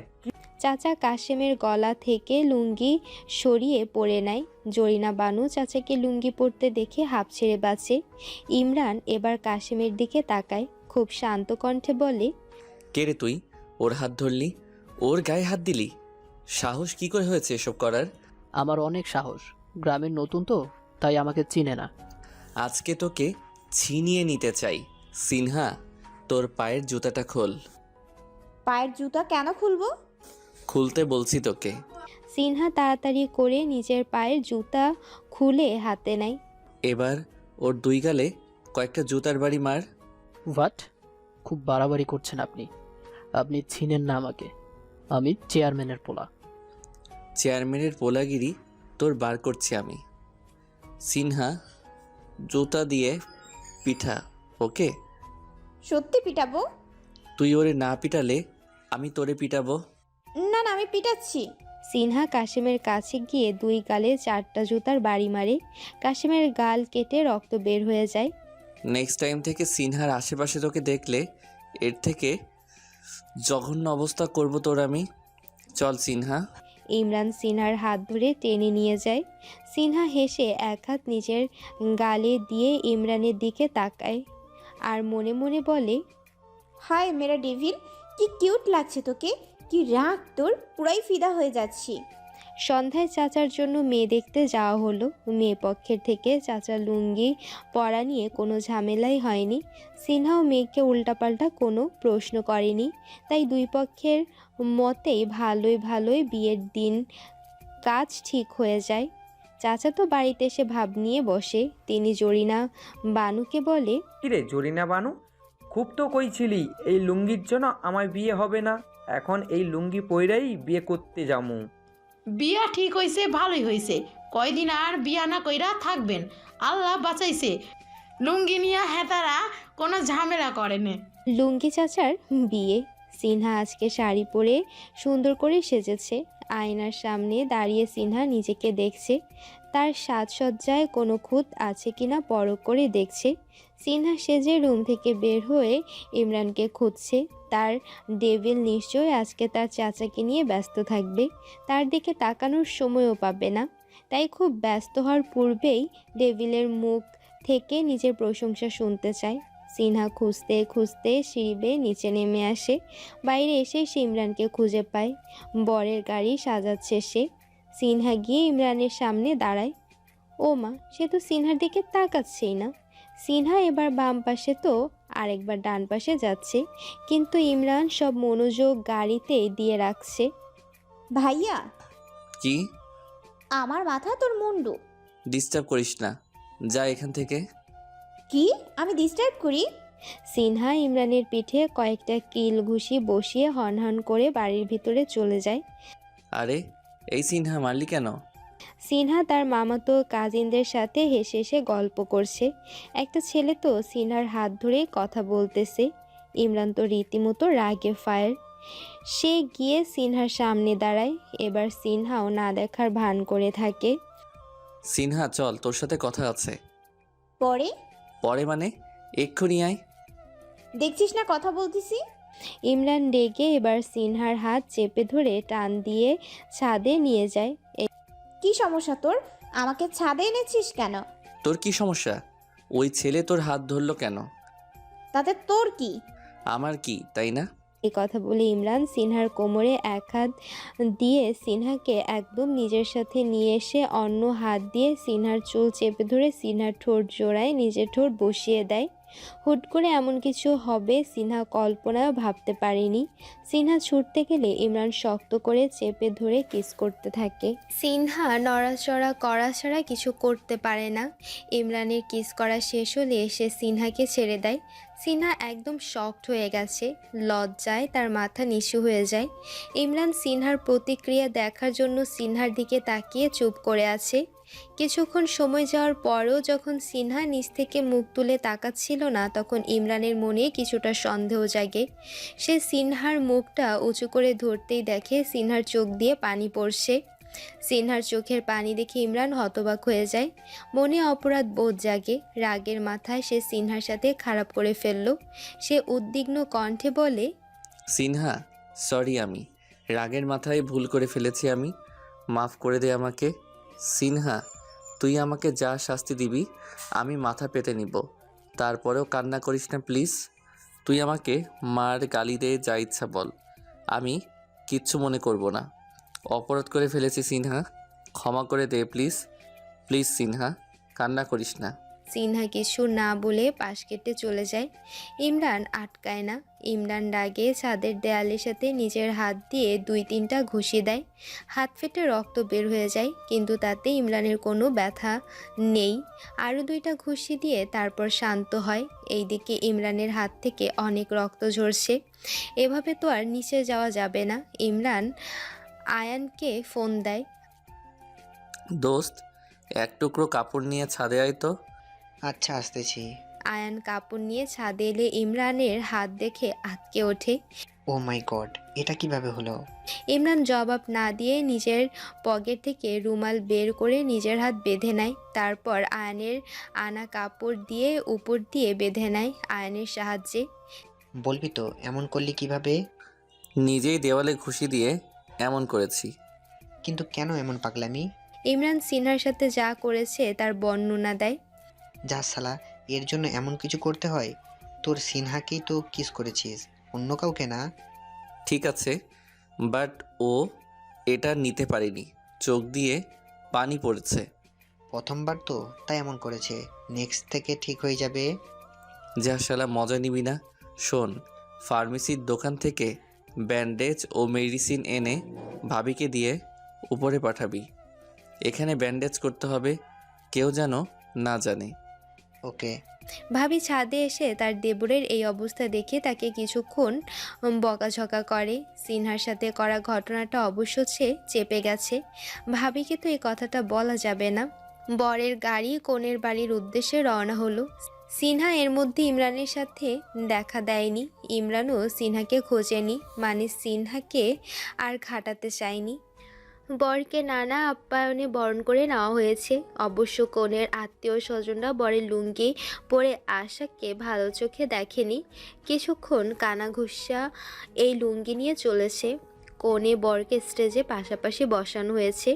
চাচা কাশেমের গলা থেকে লুঙ্গি সরিয়ে পরে নেয়। জরিনা বানু চাচাকে লুঙ্গি পরতে দেখে হাঁপ ছেড়ে বাঁচে। ইমরান এবার কাশেমের দিকে তাকায়, খুব শান্ত কণ্ঠে বলে, কে রে তুই? ওর হাত ধরলি, ওর গায়ে হাত দিলি? সাহস কি করে হয়েছে এসব করার? আমার অনেক সাহস, গ্রামের নতুন তো তাই আমাকে চিনে না। আজকে তোকে ছিনিয়ে নিতে চাই। সিনহা, তোর পায়ের জুতাটা খোল। পায়ের জুতা কেন খুলবো? খুলতে বলছি তোকে। সিনহা তাড়াতাড়ি করে নিজের পায়ের জুতা খুলে হাতে নেয়। এবার ওর দুই গালে কয়েকটা জুতার বাড়ি মার। হোয়াট? খুব বাড়াবাড়ি করছেন আপনি। আপনি চিনেন না আমাকে, আমি চেয়ারম্যানের পোলা। চেয়ারম্যানের পোলাগিরি তোর বার করছি আমি। সিনহা, জুতা দিয়ে পিঠা, ওকে? সত্যি পিটাবো? তুই ওরে না পিটালে আমি তোরে পিটাবো। না না, আমি পিটাচ্ছি। সিনহা কাশেমের কাছে গিয়ে দুই গালে 4টা জুতার বাড়ি মারে। কাশেমের গাল কেটে রক্ত বের হয়ে যায়। নেক্সট টাইম থেকে সিনহার আশেপাশে তোকে দেখলে এর থেকে জঘন্য অবস্থা করব তোর আমি। চল সিনহা। ইমরান সিনহার হাত ধরে টেনে নিয়ে যায়। সিনহা হেসে এক হাত নিজের গালে দিয়ে ইমরানের দিকে তাকায় আর মনে মনে বলে, হাই মেরা ডেভিল, কি কিউট লাগছে তোকে, কি রাগ তোর, পুরাই ফিদা হয়ে যাচ্ছি। সন্ধ্যায় চাচার জন্য মেয়ে দেখতে যাওয়া হলো। মেয়ে পক্ষের থেকে চাচার লুঙ্গি পরা নিয়ে কোনো ঝামেলাই হয়নি। সিনহাও মেয়েকে উল্টাপাল্টা কোনো প্রশ্ন করেনি। তাই দুই পক্ষের মতেই ভালোই বিয়ের দিন কাজ ঠিক হয়ে যায়। চাচা তো বাড়িতে এসে ভাব নিয়ে বসে। তিনি জরিনা বানুকে বলে, কিরে জরিনা বানু, খুব তো কইছিলি এই লুঙ্গির জন্য আমার বিয়ে হবে না, এখন এই লুঙ্গি পইরাই বিয়ে করতে যামু। বিয়া ঠিক হইছে, ভালোই হইছে। কয়দিন আর বিয়া না কইরা থাকবেন, আল্লাহ বাঁচাইছে। লুঙ্গি নিয়া হেতারা কোনো ঝামেলা করেনি। লুঙ্গি চাচার বিয়ে। সিনহা আজকে শাড়ি পরে সুন্দর করে সেজেছে। আয়নার সামনে দাঁড়িয়ে সিনহা নিজেকে দেখছে। তার সাজসজ্জায় কোনো খুঁত আছে কিনা পরখ করে দেখছে। সিনহা সেজে রুম থেকে বের হয়ে ইমরানকে খুঁজছে। তার ডেভিল নিশ্চয়ই আজকে তার চাচাকে নিয়ে ব্যস্ত থাকবে, তার দিকে তাকানোর সময়ও পাবে না। তাই খুব ব্যস্ত হওয়ার পূর্বেই ডেভিলের মুখ থেকে নিজের প্রশংসা শুনতে চায়। সিনহা খুঁজতে খুঁজতে সিঁড়ি বেয়ে নিচে নেমে আসে। বাইরে এসে সে ইমরানকে খুঁজে পায়। বরের গাড়ি সাজাচ্ছে সে। সিনহা গিয়ে ইমরানের সামনে দাঁড়ায়। ও মা, সে তো সিনহার দিকে তাকাচ্ছেই না। সিনহা এবার বাম পাশে তো আরেকবার ডান পাশে যাচ্ছে, কিন্তু ইমরান সব মনোযোগ গাড়িতে দিয়ে রাখছে। ভাইয়া, কি? আমার মাথা তোর মুন্ডু। ডিস্টার্ব করিস না, যা এখান থেকে। কি? আমি ডিস্টার্ব করি? সিনহা ইমরানের পিঠে কয়েকটা কিল ঘুষি বসিয়ে হনহন করে বাড়ির ভিতরে চলে যায়। আরে এই সিনহা, মারলি কেন? সিনহা তার মামাতো কাজিনদের সাথে হেসে হেসে গল্প করছে। একটা ছেলে তো সিনহার হাত ধরে কথা বলতেছে। ইমরান তো রীতিমতো রাগে ফায়ার। সে গিয়ে সিনহার সামনে দাঁড়ায়। এবার সিনহাও না দেখার ভান করে থাকে। সিনহা চল, তোর সাথে কথা আছে। পরে? পরে মানে? এক্ষুনি আয়। দেখছিস না কথা বলতেছি? ইমরান রেগে এবার সিনহার হাত চেপে ধরে টান দিয়ে ছাদে নিয়ে যায়। কি সমস্যা তোর? আমাকে ছাদে এনেছিস কেন? তোর কি সমস্যা? ওই ছেলে তোর হাত ধরলো কেন? তাতে তোর কি? আমার কি, তাই না? এই কথা বলে ইমরান সিনহার কোমরে এক হাত দিয়ে সিনহাকে একদম নিজের সাথে নিয়ে এসে অন্য হাত দিয়ে সিনহার চুল চেপে ধরে সিনহার ঠোঁট জোড়ায় নিজের ঠোঁট বসিয়ে দেয়। হুট করে এমন কিছু হবে সিনহা কল্পনাও ভাবতে পারেনি। সিনহা ছুটতে গেলে ইমরান শক্ত করে চেপে ধরে কিস করতে থাকে। সিনহা নড়াচড়া করা ছাড়া কিছু করতে পারে না। ইমরানের কিস করা শেষ হলে সে সিনহাকে ছেড়ে দেয়। সিনহা একদম শকড হয়ে গেছে। লজ্জায় তার মাথা নিচু হয়ে যায়। ইমরান সিনহার প্রতিক্রিয়া দেখার জন্য সিনহার দিকে তাকিয়ে চুপ করে আছে। কিছুক্ষণ সময় যাওয়ার পরও যখন সিনহা নিচ থেকে মুখ তুলে তাকাচ্ছিল না, তখন ইমরানের মনে কিছুটা সন্দেহ জাগে। সে সিনহার মুখটা উঁচু করে ধরতেই দেখে সিনহার চোখ দিয়ে পানি পড়ছে। সিনহার চোখের পানি দেখে ইমরান হতবাক হয়ে যায়। মনে অপরাধ বোধ জাগে। রাগের মাথায় সে সিনহার সাথে খারাপ করে ফেলল। সে উদ্বিগ্ন কণ্ঠে বলে, সিনহা সরি, আমি রাগের মাথায় ভুল করে ফেলেছি, আমি মাফ করে দে আমাকে। সিনহা, তুই আমাকে যা শাস্তি দিবি আমি মাথা পেতে নিব, তারপরেও কান্না করিস না প্লিজ। তুই আমাকে মার গালি দে, যা ইচ্ছা বল, আমি কিচ্ছু মনে করব না। অপরাধ করে ফেলেছি সিনহা, ক্ষমা করে দে প্লিজ। প্লিজ সিনহা, কান্না করিস না। সিনহা কিছু না বলে পাশ কেটে চলে যায়। ইমরান আটকায় না। ইমরান রাগে ছাদের দেয়ালের সাথে নিজের হাত দিয়ে 2-3টা ঘুষি দেয়। হাত ফেটে রক্ত বের হয়ে যায়, কিন্তু তাতে ইমরানের কোনো ব্যথা নেই। আরও 2টা ঘুষি দিয়ে তারপর শান্ত হয়। এইদিকে ইমরানের হাত থেকে অনেক রক্ত ঝরছে। এভাবে তো আর নিচে যাওয়া যাবে না। ইমরান আয়ানকে ফোন দেয়। দোস্ত, এক টুকরো কাপড় নিয়ে ছাদে আয় তো। আচ্ছা, আসতেছি। আয়ান কাপড় নিয়ে ছাদে এলে ইমরানের হাত দেখে আঁতকে ওঠে। ও মাই গড, এটা কিভাবে হলো? ইমরান জবাব না দিয়ে নিজের পকেট থেকে রুমাল বের করে নিজের হাত বেঁধে নেয়। তারপর আয়নের আনা কাপড় দিয়ে উপর দিয়ে বেঁধে নেয় আয়নের সাহায্যে। বলবি তো এমন করলি কিভাবে? নিজেই দেওয়ালে ঘুষি দিয়ে এমন করেছি। কিন্তু কেন এমন পাগলামি? ইমরান সিনহার সাথে যা করেছে তার বর্ণনা দেয়। যা শালা, এর জন্য এমন কিছু করতে হয়? তোর সিনহাকেই তো কিস করেছিস, অন্য কাউকে না। ঠিক আছে, বাট ও এটা নিতে পারেনি, চোখ দিয়ে পানি পড়েছে। প্রথমবার তো তাই এমন করেছে, নেক্সট থেকে ঠিক হয়ে যাবে। যা শালা, মজা নিবি না। শোন, ফার্মেসির দোকান থেকে ব্যান্ডেজ ও মেডিসিন এনে ভাবিকে দিয়ে উপরে পাঠাবি। এখানে ব্যান্ডেজ করতে হবে, কেউ যেন না জানে। ওকে। ভাবি ছাদে এসে তার দেবরের এই অবস্থা দেখে তাকে কিছুক্ষণ বকাঝকা করে। সিনহার সাথে করা ঘটনাটা অবশ্য চেপে গেছে। ভাবিকে তো এই কথাটা বলা যাবে না। বরের গাড়ি কনের বাড়ির উদ্দেশ্যে রওনা হলো। সিনহা এর মধ্যে ইমরানের সাথে দেখা দেয়নি। ইমরানও সিনহাকে খোঁজেনি, মানে সিনহাকে আর ঘাটাতে চায়নি। বরকে নানা আপ্যায়নে বরণ করে নেওয়া হয়েছে। অবশ্য কনের আত্মীয় স্বজনরা বরের লুঙ্গি পরে আশাকে ভালো চোখে দেখেনি। কিছুক্ষণ কানাঘুষা এই লুঙ্গি নিয়ে চলেছে। কনে বরকে স্টেজে পাশাপাশি বসানো হয়েছে।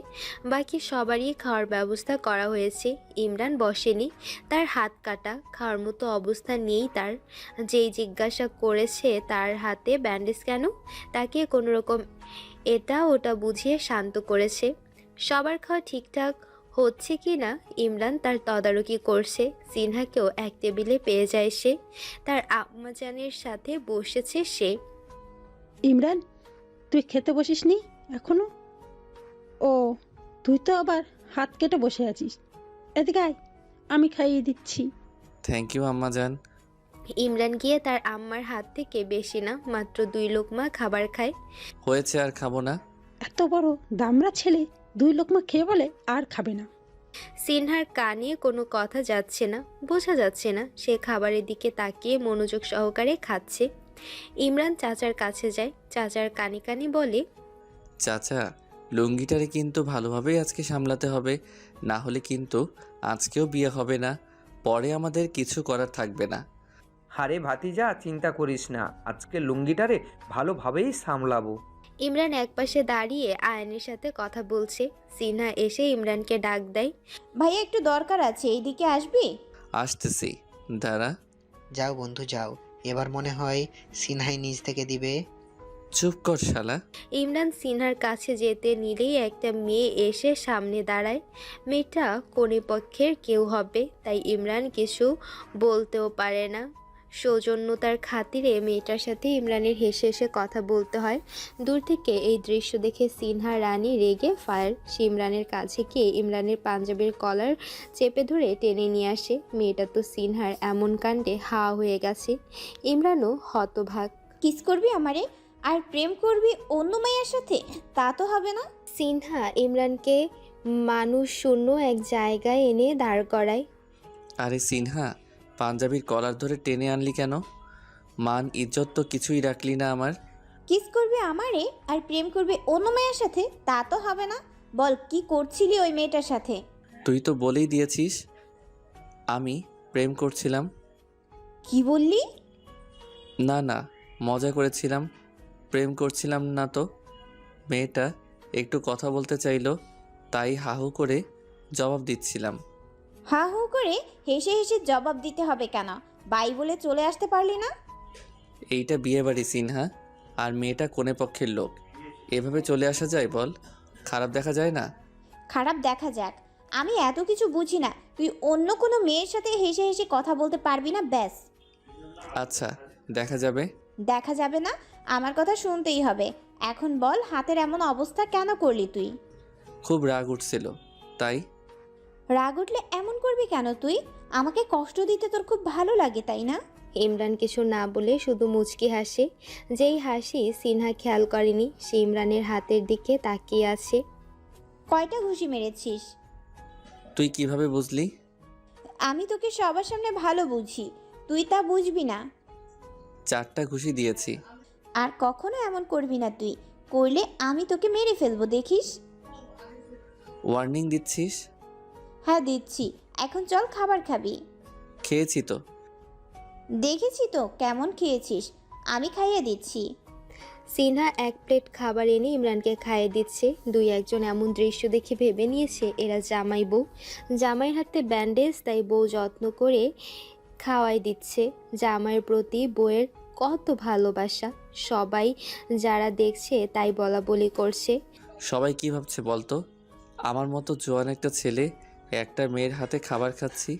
বাকি সবারই খাওয়ার ব্যবস্থা করা হয়েছে। ইমরান বসেনি, তার হাত কাটা, খাওয়ার মতো অবস্থা নেই তার। যেই জিজ্ঞাসা করেছে তার হাতে ব্যান্ডেজ কেন, তাকে কোনোরকম এটা ওটা বুঝিয়ে শান্ত করেছে। সবার খাওয়া ঠিকঠাক হচ্ছে কি না ইমরান তার তদারকি করছে। সিনহাকেও এক টেবিলে পেয়ে যায় সে, তার আম্মাজানের সাথে বসেছে সে। ইমরান, তুই খেতে বসিসনি এখনো? ও, তুই তো আবার হাত কেটে বসে আছিস। এদিকে আয়, আমি খাইয়ে দিচ্ছি। থ্যাংক ইউ আম্মাজান। ইমরান গিয়ে তার আম্মার হাত থেকে বেশি না মাত্র 2 লোকমা খাবার খায়। হয়েছে, আর খাবো না। এত বড় দামড়া ছেলে 2 লোকমা খেয়ে বলে আর খাবে না। সিনহার কানে কোনো কথা যাচ্ছে না, বোঝা যাচ্ছে না সে খাবারের দিকে তাকিয়ে মনোযোগ সহকারে খাচ্ছে। ইমরান চাচার কাছে যায়, চাচার কানে কানে বলে, চাচা, লুঙ্গিটারে কিন্তু ভালোভাবেই আজকে সামলাতে হবে, না হলে কিন্তু আজকেও বিয়ে হবে না, পরে আমাদের কিছু করার থাকবে না। আরে ভাতিজা, চিন্তা করিস না, আজকে লুঙ্গিটারে ভালোভাবেই সামলাবো। ইমরান একপাশে দাঁড়িয়ে আয়নের সাথে কথা বলছে। সিনহা এসে ইমরানকে ডাক দেয়, ভাইয়া একটু দরকার আছে, এইদিকে আসবি? আসতেছি, দাঁড়া। যাও বন্ধু যাও, এবার মনে হয় সিনহাই নিজ থেকে দিবে। চুপ কর শালা। ইমরান সিনহার কাছে যেতে নিলেই একটা মেয়ে এসে সামনে দাঁড়ায়। মেয়েটা কোনে পক্ষের কেউ হবে, তাই ইমরান কিছু বলতেও পারে না। সৌজন্যতার খাতিরে মেয়েটার সাথে ইমরানের হেসে হেসে কথা বলতে হয়। দূর থেকে এই দৃশ্য দেখে সিনহা রানী রেগে ফায়ার। সে ইমরানের কাছে গিয়ে ইমরানের পাঞ্জাবের কলার চেপে ধরে টেনে নিয়ে আসে। মেয়েটা তো সিনহার এমন কাণ্ডে হা হয়ে গেছে। ইমরানও হতভাগ। কিস করবি আমারে? আর প্রেম করবি অন্য মেয়ের সাথে? তা তো হবে না। সিনহা ইমরানকে মানুষ শূন্য এক জায়গায় এনে দাঁড় করায়। আরে সিনহা, পাঞ্জাবির কলার ধরে টেনে আনলি কেন? মান ইজ্জত তো কিছুই রাখলি না আমার। কিস করবি আমারে আর প্রেম করবি অন্য মেয়ের সাথে? তা তো হবে না। বল, কি করছিলি ওই মেয়েটার সাথে? তুই তো বলেই দিয়েছিস আমি প্রেম করছিলাম। কি বললি? না না, মজা করেছিলাম, প্রেম করছিলাম না তো। মেয়েটা একটু কথা বলতে চাইলো, তাই হাহু করে জবাব দিচ্ছিলাম। হা হু করে হেসে হেসে জবাব দিতে হবে কেন? বাই বলে চলে আসতে পারলি না? এইটা বিয়ে বাড়ি সিনহা, আর মেয়েটা কোনে পক্ষের লোক, এভাবে চলে আসা যায় বল? খারাপ দেখা যায় না? খারাপ দেখা যাক, আমি এত কিছু বুঝি না। তুই অন্য কোনো মেয়ের সাথে হেসে হেসে কথা বলতে পারবি না, ব্যাস। আচ্ছা, দেখা যাবে। দেখা যাবে না, আমার কথা শুনতেই হবে। এখন বল, হাতের এমন অবস্থা কেন করলি তুই? খুব রাগ উঠছিল তাই। রাগ উঠলে এমন করবি কেন তুই? আমাকে কষ্ট দিতে তোর খুব ভালো লাগে, তাই না? ইমরান কিছু না বলে শুধু মুচকি হাসে। যেই হাসি সিনহা খেয়াল করেনি। সে ইমরানের হাতের দিকে তাকিয়ে আছে। কয়টা ঘুষি মেরেছিস? তুই কিভাবে বুঝলি? আমি তোকে সবার সামনে ভালো বুঝি, তুই তা বুঝবি না। 4টা ঘুষি দিয়েছি। আর কখনো এমন করবি না তুই, করলে আমি তোকে মেরে ফেলবো, দেখিস। ওয়ার্নিং দিচ্ছিস? হ্যাঁ দিচ্ছি। এখন চল, খাবার খাবি। খেয়েছি তো। দেখেছি তো কেমন খেয়েছিস, আমি খাইয়ে দিচ্ছি। সিনহা 1 প্লেট খাবার এনে ইমরানকে খাইয়ে দিচ্ছে। 2-1 এমন দৃশ্য দেখে ভেবে নিয়েছে এরা জামাই বউ। জামাইয়ের হাতে ব্যান্ডেজ, তাই বউ যত্ন করে খাওয়াই দিচ্ছে। জামাইয়ের প্রতি বউয়ের কত ভালোবাসা, সবাই যারা দেখছে তাই বলা বলি করছে। সবাই কি ভাবছে বলতো? আমার মতো জোয়ান একটা ছেলে একটা মেয়ের হাতে খাবার খাচ্ছি,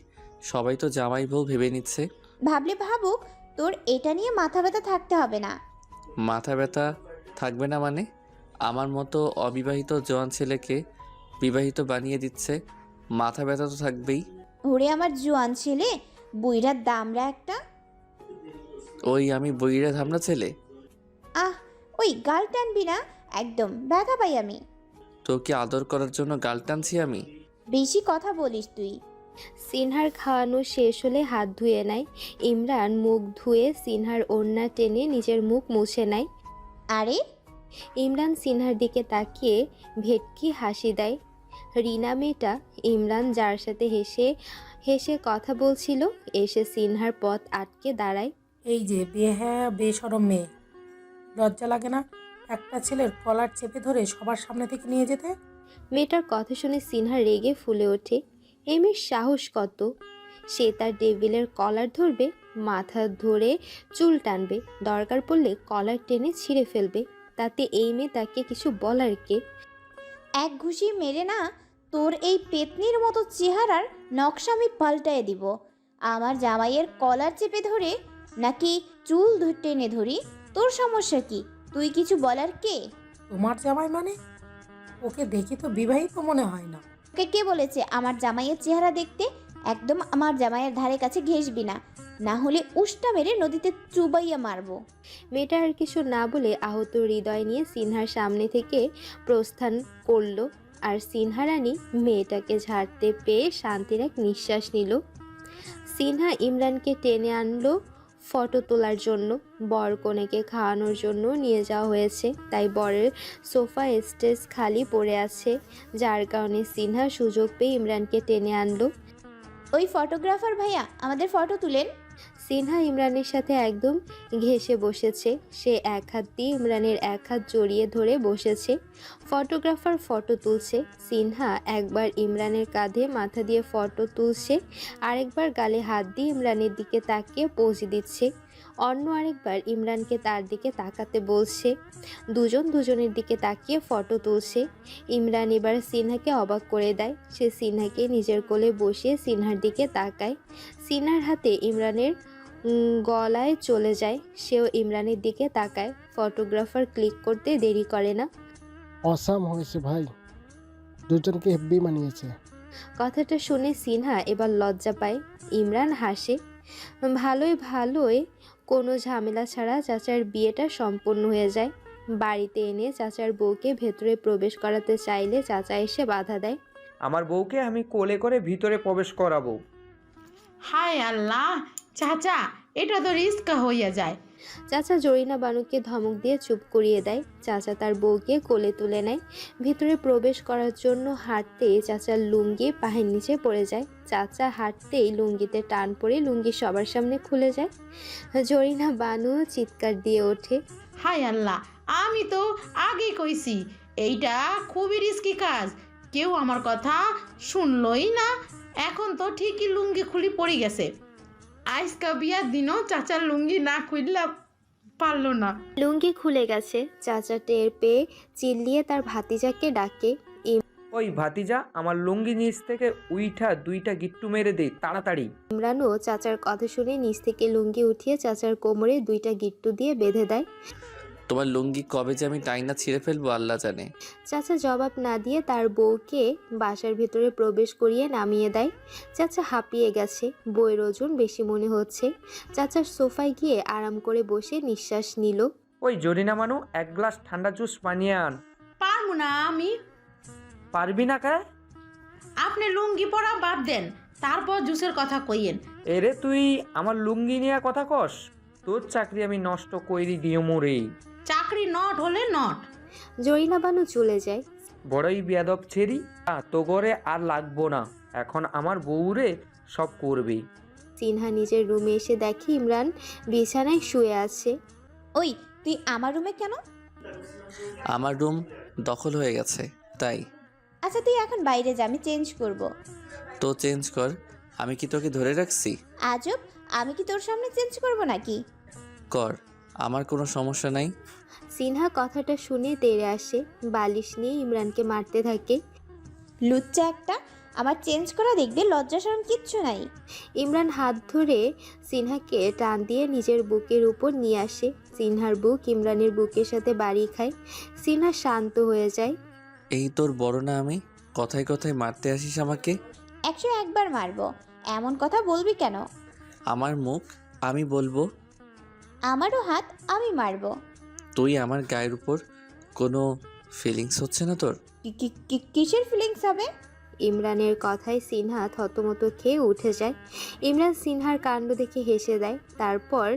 সবাই তো জামাই বউ ভেবে নিচ্ছে। ভাবলে ভাবুক, তোর এটা নিয়ে মাথা ব্যথা থাকতে হবে না। মাথা ব্যথা থাকবে না মানে? আমার মতো অবিবাহিত জোয়ান ছেলেকে বিবাহিত বানিয়ে দিচ্ছে, মাথা ব্যথা তো থাকবেই। ওরে আমার জোয়ান ছেলে, বুইড়ার দামরা একটা। ওই আমি বইরা ধামনা ছেলে? আহ, ওই গাল টানবি না, একদম ব্যথা পাই আমি। তোকে আদর করার জন্য গাল টানছি আমি? বেশি কথা বলিস তুই। সিনহার খাওয়ানো শেষ হলে হাত ধুয়ে নেয়। ইমরান মুখ ধুয়ে সিনহার ওড়না টেনে নিজের মুখ মুছে নেয়। আরে ইমরান সিনহার দিকে তাকিয়ে ভেটকি হাসি দেয়। রিনা মেয়েটা ইমরান যার সাথে হেসে হেসে কথা বলছিল এসে সিনহার পথ আটকে দাঁড়ায়। এই যে বেশরম মেয়ে, লজ্জা লাগে না একটা ছেলের কলার চেপে ধরে সবার সামনে থেকে নিয়ে যেতে? মেয়েটার কথা শুনে সিনহা রেগে ফুলে ওঠে। এই মেয়ের সাহস কত! সে তার টেবিলের কলার ধরবে, মাথা ধরে চুল টানবে, দরকার পড়লে কলার টেনে ছিঁড়ে ফেলবে। তাতে এই মেয়ে তাকে কিছু বলার কে? এক ঘুষি মেরে না তোর এই পেতনির মতো চেহারার নকশা আমি পাল্টায় দিব। আমার জামাইয়ের কলার চেপে ধরে নাকি চুল টেনে ধরি? তোর সমস্যা কি? তুই কিছু বলার কে? তোমার জামাই মানে? ওকে দেখে তো বিবাহিত মনে হয় না। ওকে কে বলেছে আমার জামাইয়ের চেহারা দেখতে? একদম আমার জামাইয়ের ধারে কাছে ঘেসবি না, না হলে উষ্টা মেরে নদীতে চুবাইয়া মারবো। মেয়েটা আর কিছু না বলে আহত হৃদয় নিয়ে সিনহার সামনে থেকে প্রস্থান করলো। আর সিনহা রানী মেয়েটাকে ঝাড়তে পেয়ে শান্তির এক নিঃশ্বাস নিল। সিনহা ইমরানকে টেনে আনলো ফটো তোলার জন্য। বর কনেকে খাওয়ানোর জন্য নিয়ে যাওয়া হয়েছে, তাই বরের সোফা স্টেজ খালি পড়ে আছে, যার কারণে সিনহা সুযোগ পেয়ে ইমরানকে টেনে আনলো। ওই ফটোগ্রাফার ভাইয়া আমাদের ফটো তুলেন। সিনহা ইমরানের সাথে একদম ঘেঁষে বসেছে। সে এক হাত দিয়ে ইমরানের এক হাত জড়িয়ে ধরে বসেছে। ফটোগ্রাফার ফটো তুলছে। সিনহা একবার ইমরানের কাঁধে মাথা দিয়ে ফটো তুলছে, আরেকবার গালে হাত দিয়ে ইমরানের দিকে তাকিয়ে পোজ দিচ্ছে। অন্য আরেকবার ইমরানকে তার দিকে তাকাতে বলছে। দুজন দুজনের দিকে তাকিয়ে ফটো তুলছে। ইমরান এবার সিনহাকে অবাক করে দেয়। সে সিনহাকে নিজের কোলে বসিয়ে সিনহার দিকে তাকায়। সিনহার হাতে ইমরানের গলায় চলে যায়। সেও ইমরানের দিকে তাকায়। ফটোগ্রাফার ক্লিক করতে দেরি করে না। অসাম হয়েছে ভাই, দুজনকে হেব্বি মানিয়েছে। কথাটা শুনে সিনহা এবার লজ্জা পায়। ইমরান হাসে। ভালোই কোনো ঝামেলা ছাড়া চাচার বিয়েটা সম্পন্ন হয়ে যায়। বাড়িতে এনে চাচার বউকে ভেতরে প্রবেশ করাতে চাইলে চাচা এসে বাধা দেয়। আমার বউকে আমি কোলে করে ভিতরে প্রবেশ করাবো। হায় আল্লাহ, চাচা এটা তো রিস্ক হইয়া যায়। চাচা জরিনা বানুকে ধমক দিয়ে চুপ করিয়ে দেয়। চাচা তার বউকে কোলে তুলে নেয়। ভিতরে প্রবেশ করার জন্য হাঁটতে চাচার লুঙ্গি পায়ের নিচে পড়ে যায়। চাচা হাঁটতেই লুঙ্গিতে টান পড়ে লুঙ্গি সবার সামনে খুলে যায়। জরিনা বানু চিৎকার দিয়ে ওঠে, হায় আল্লাহ, আমি তো আগেই কইছি এইটা খুবই রিস্কি কাজ, কেউ আমার কথা শুনলই না। এখন তো ঠিকই লুঙ্গি খুলি পড়ে গেছে। আজকা বিয়ার দিনও চাচার লুঙ্গি না খুললে পারলো না। লুঙ্গি খুলে গেছে। চাচা টের পেয়ে চিল্লিয়ে তার ভাতিজাকে ডাকে। ওই ভাতিজা, আমার লুঙ্গি নিচ থেকে উইঠা দুইটা গিট্টু মেরে দে তাড়াতাড়ি। ইমরানও চাচার কথা শুনে নিচ থেকে লুঙ্গি উঠিয়ে চাচার কোমরে দুইটা গিট্টু দিয়ে বেঁধে দেয়। তোমার লুঙ্গি কবে যে আমি টাইনা ছিঁড়ে ফেলবো আল্লাহ জানে। চাচা জবাব না দিয়ে তার বউকে বাসার ভেতরে প্রবেশ করিয়ে নামিয়ে দেয়। চাচা হাঁপিয়ে গেছে, বউয়ের ওজন বেশি মনে হচ্ছে। চাচার সোফায় গিয়ে আরাম করে বসে নিঃশ্বাস নিল। ওই জরিনা মানু, এক গ্লাস ঠান্ডা জুস বানিয়ে আন। পারবো না আমি। পারবি না কে? আপনি লুঙ্গি পরা বাদ দেন, তারপর জুসের কথা কইয়েন। এরে তুই আমার লুঙ্গি নিয়ে কথা কস? তোর চাকরি আমি নষ্ট কইরি দিও মোরে। চাকরি নট হলে নট। জরিনা বানু চলে যায়। বড়ই বেয়াদব ছেড়ি, তো ঘরে আর লাগবো না, এখন আমার বউরে সব করবে। সিনহা নিজের রুমে এসে দেখে ইমরান বিছানায় শুয়ে আছে। ওই তুই আমার রুমে কেন? আমার রুম দখল হয়ে গেছে তাই। আচ্ছা তুই এখন বাইরে যা, আমি চেঞ্জ করব। তো চেঞ্জ কর, আমি কি তোকে ধরে রাখছি? আজব, আমি কি তোর সামনে চেঞ্জ করব নাকি? কর, আমার কোনো সমস্যা নাই। সিনহা কথাটা শুনে তেড়ে আসে, বালিশ নিয়ে ইমরানকে মারতে থাকে। লুচ্চা একটা, আমার চেঞ্জ করা দেখবে, লজ্জা শরম কিচ্ছু নাই। ইমরান হাত ধরে সিনহাকে টান দিয়ে নিজের বুকের উপর নিয়ে আসে। সিনহার বুক ইমরানের বুকের সাথে বাড়ি খায়। সিনহা শান্ত হয়ে যায়। এই তোর বড় না আমি, কথায় কথায় মারতে আসিস আমাকে। 101 বার মারবো, এমন কথা বলবি কেন? আমার মুখ আমি বলবো, আমারও হাত আমি মারবো। তুই আমার গায়ের উপর কোনো ফিলিংস হচ্ছে না তোর? কিসের ফিলিংস হবে? ইমরানের কথায় সিনহা থতমত খেয়ে উঠে যায়। ইমরান সিনহার কাণ্ড দেখে হেসে দেয়। তারপর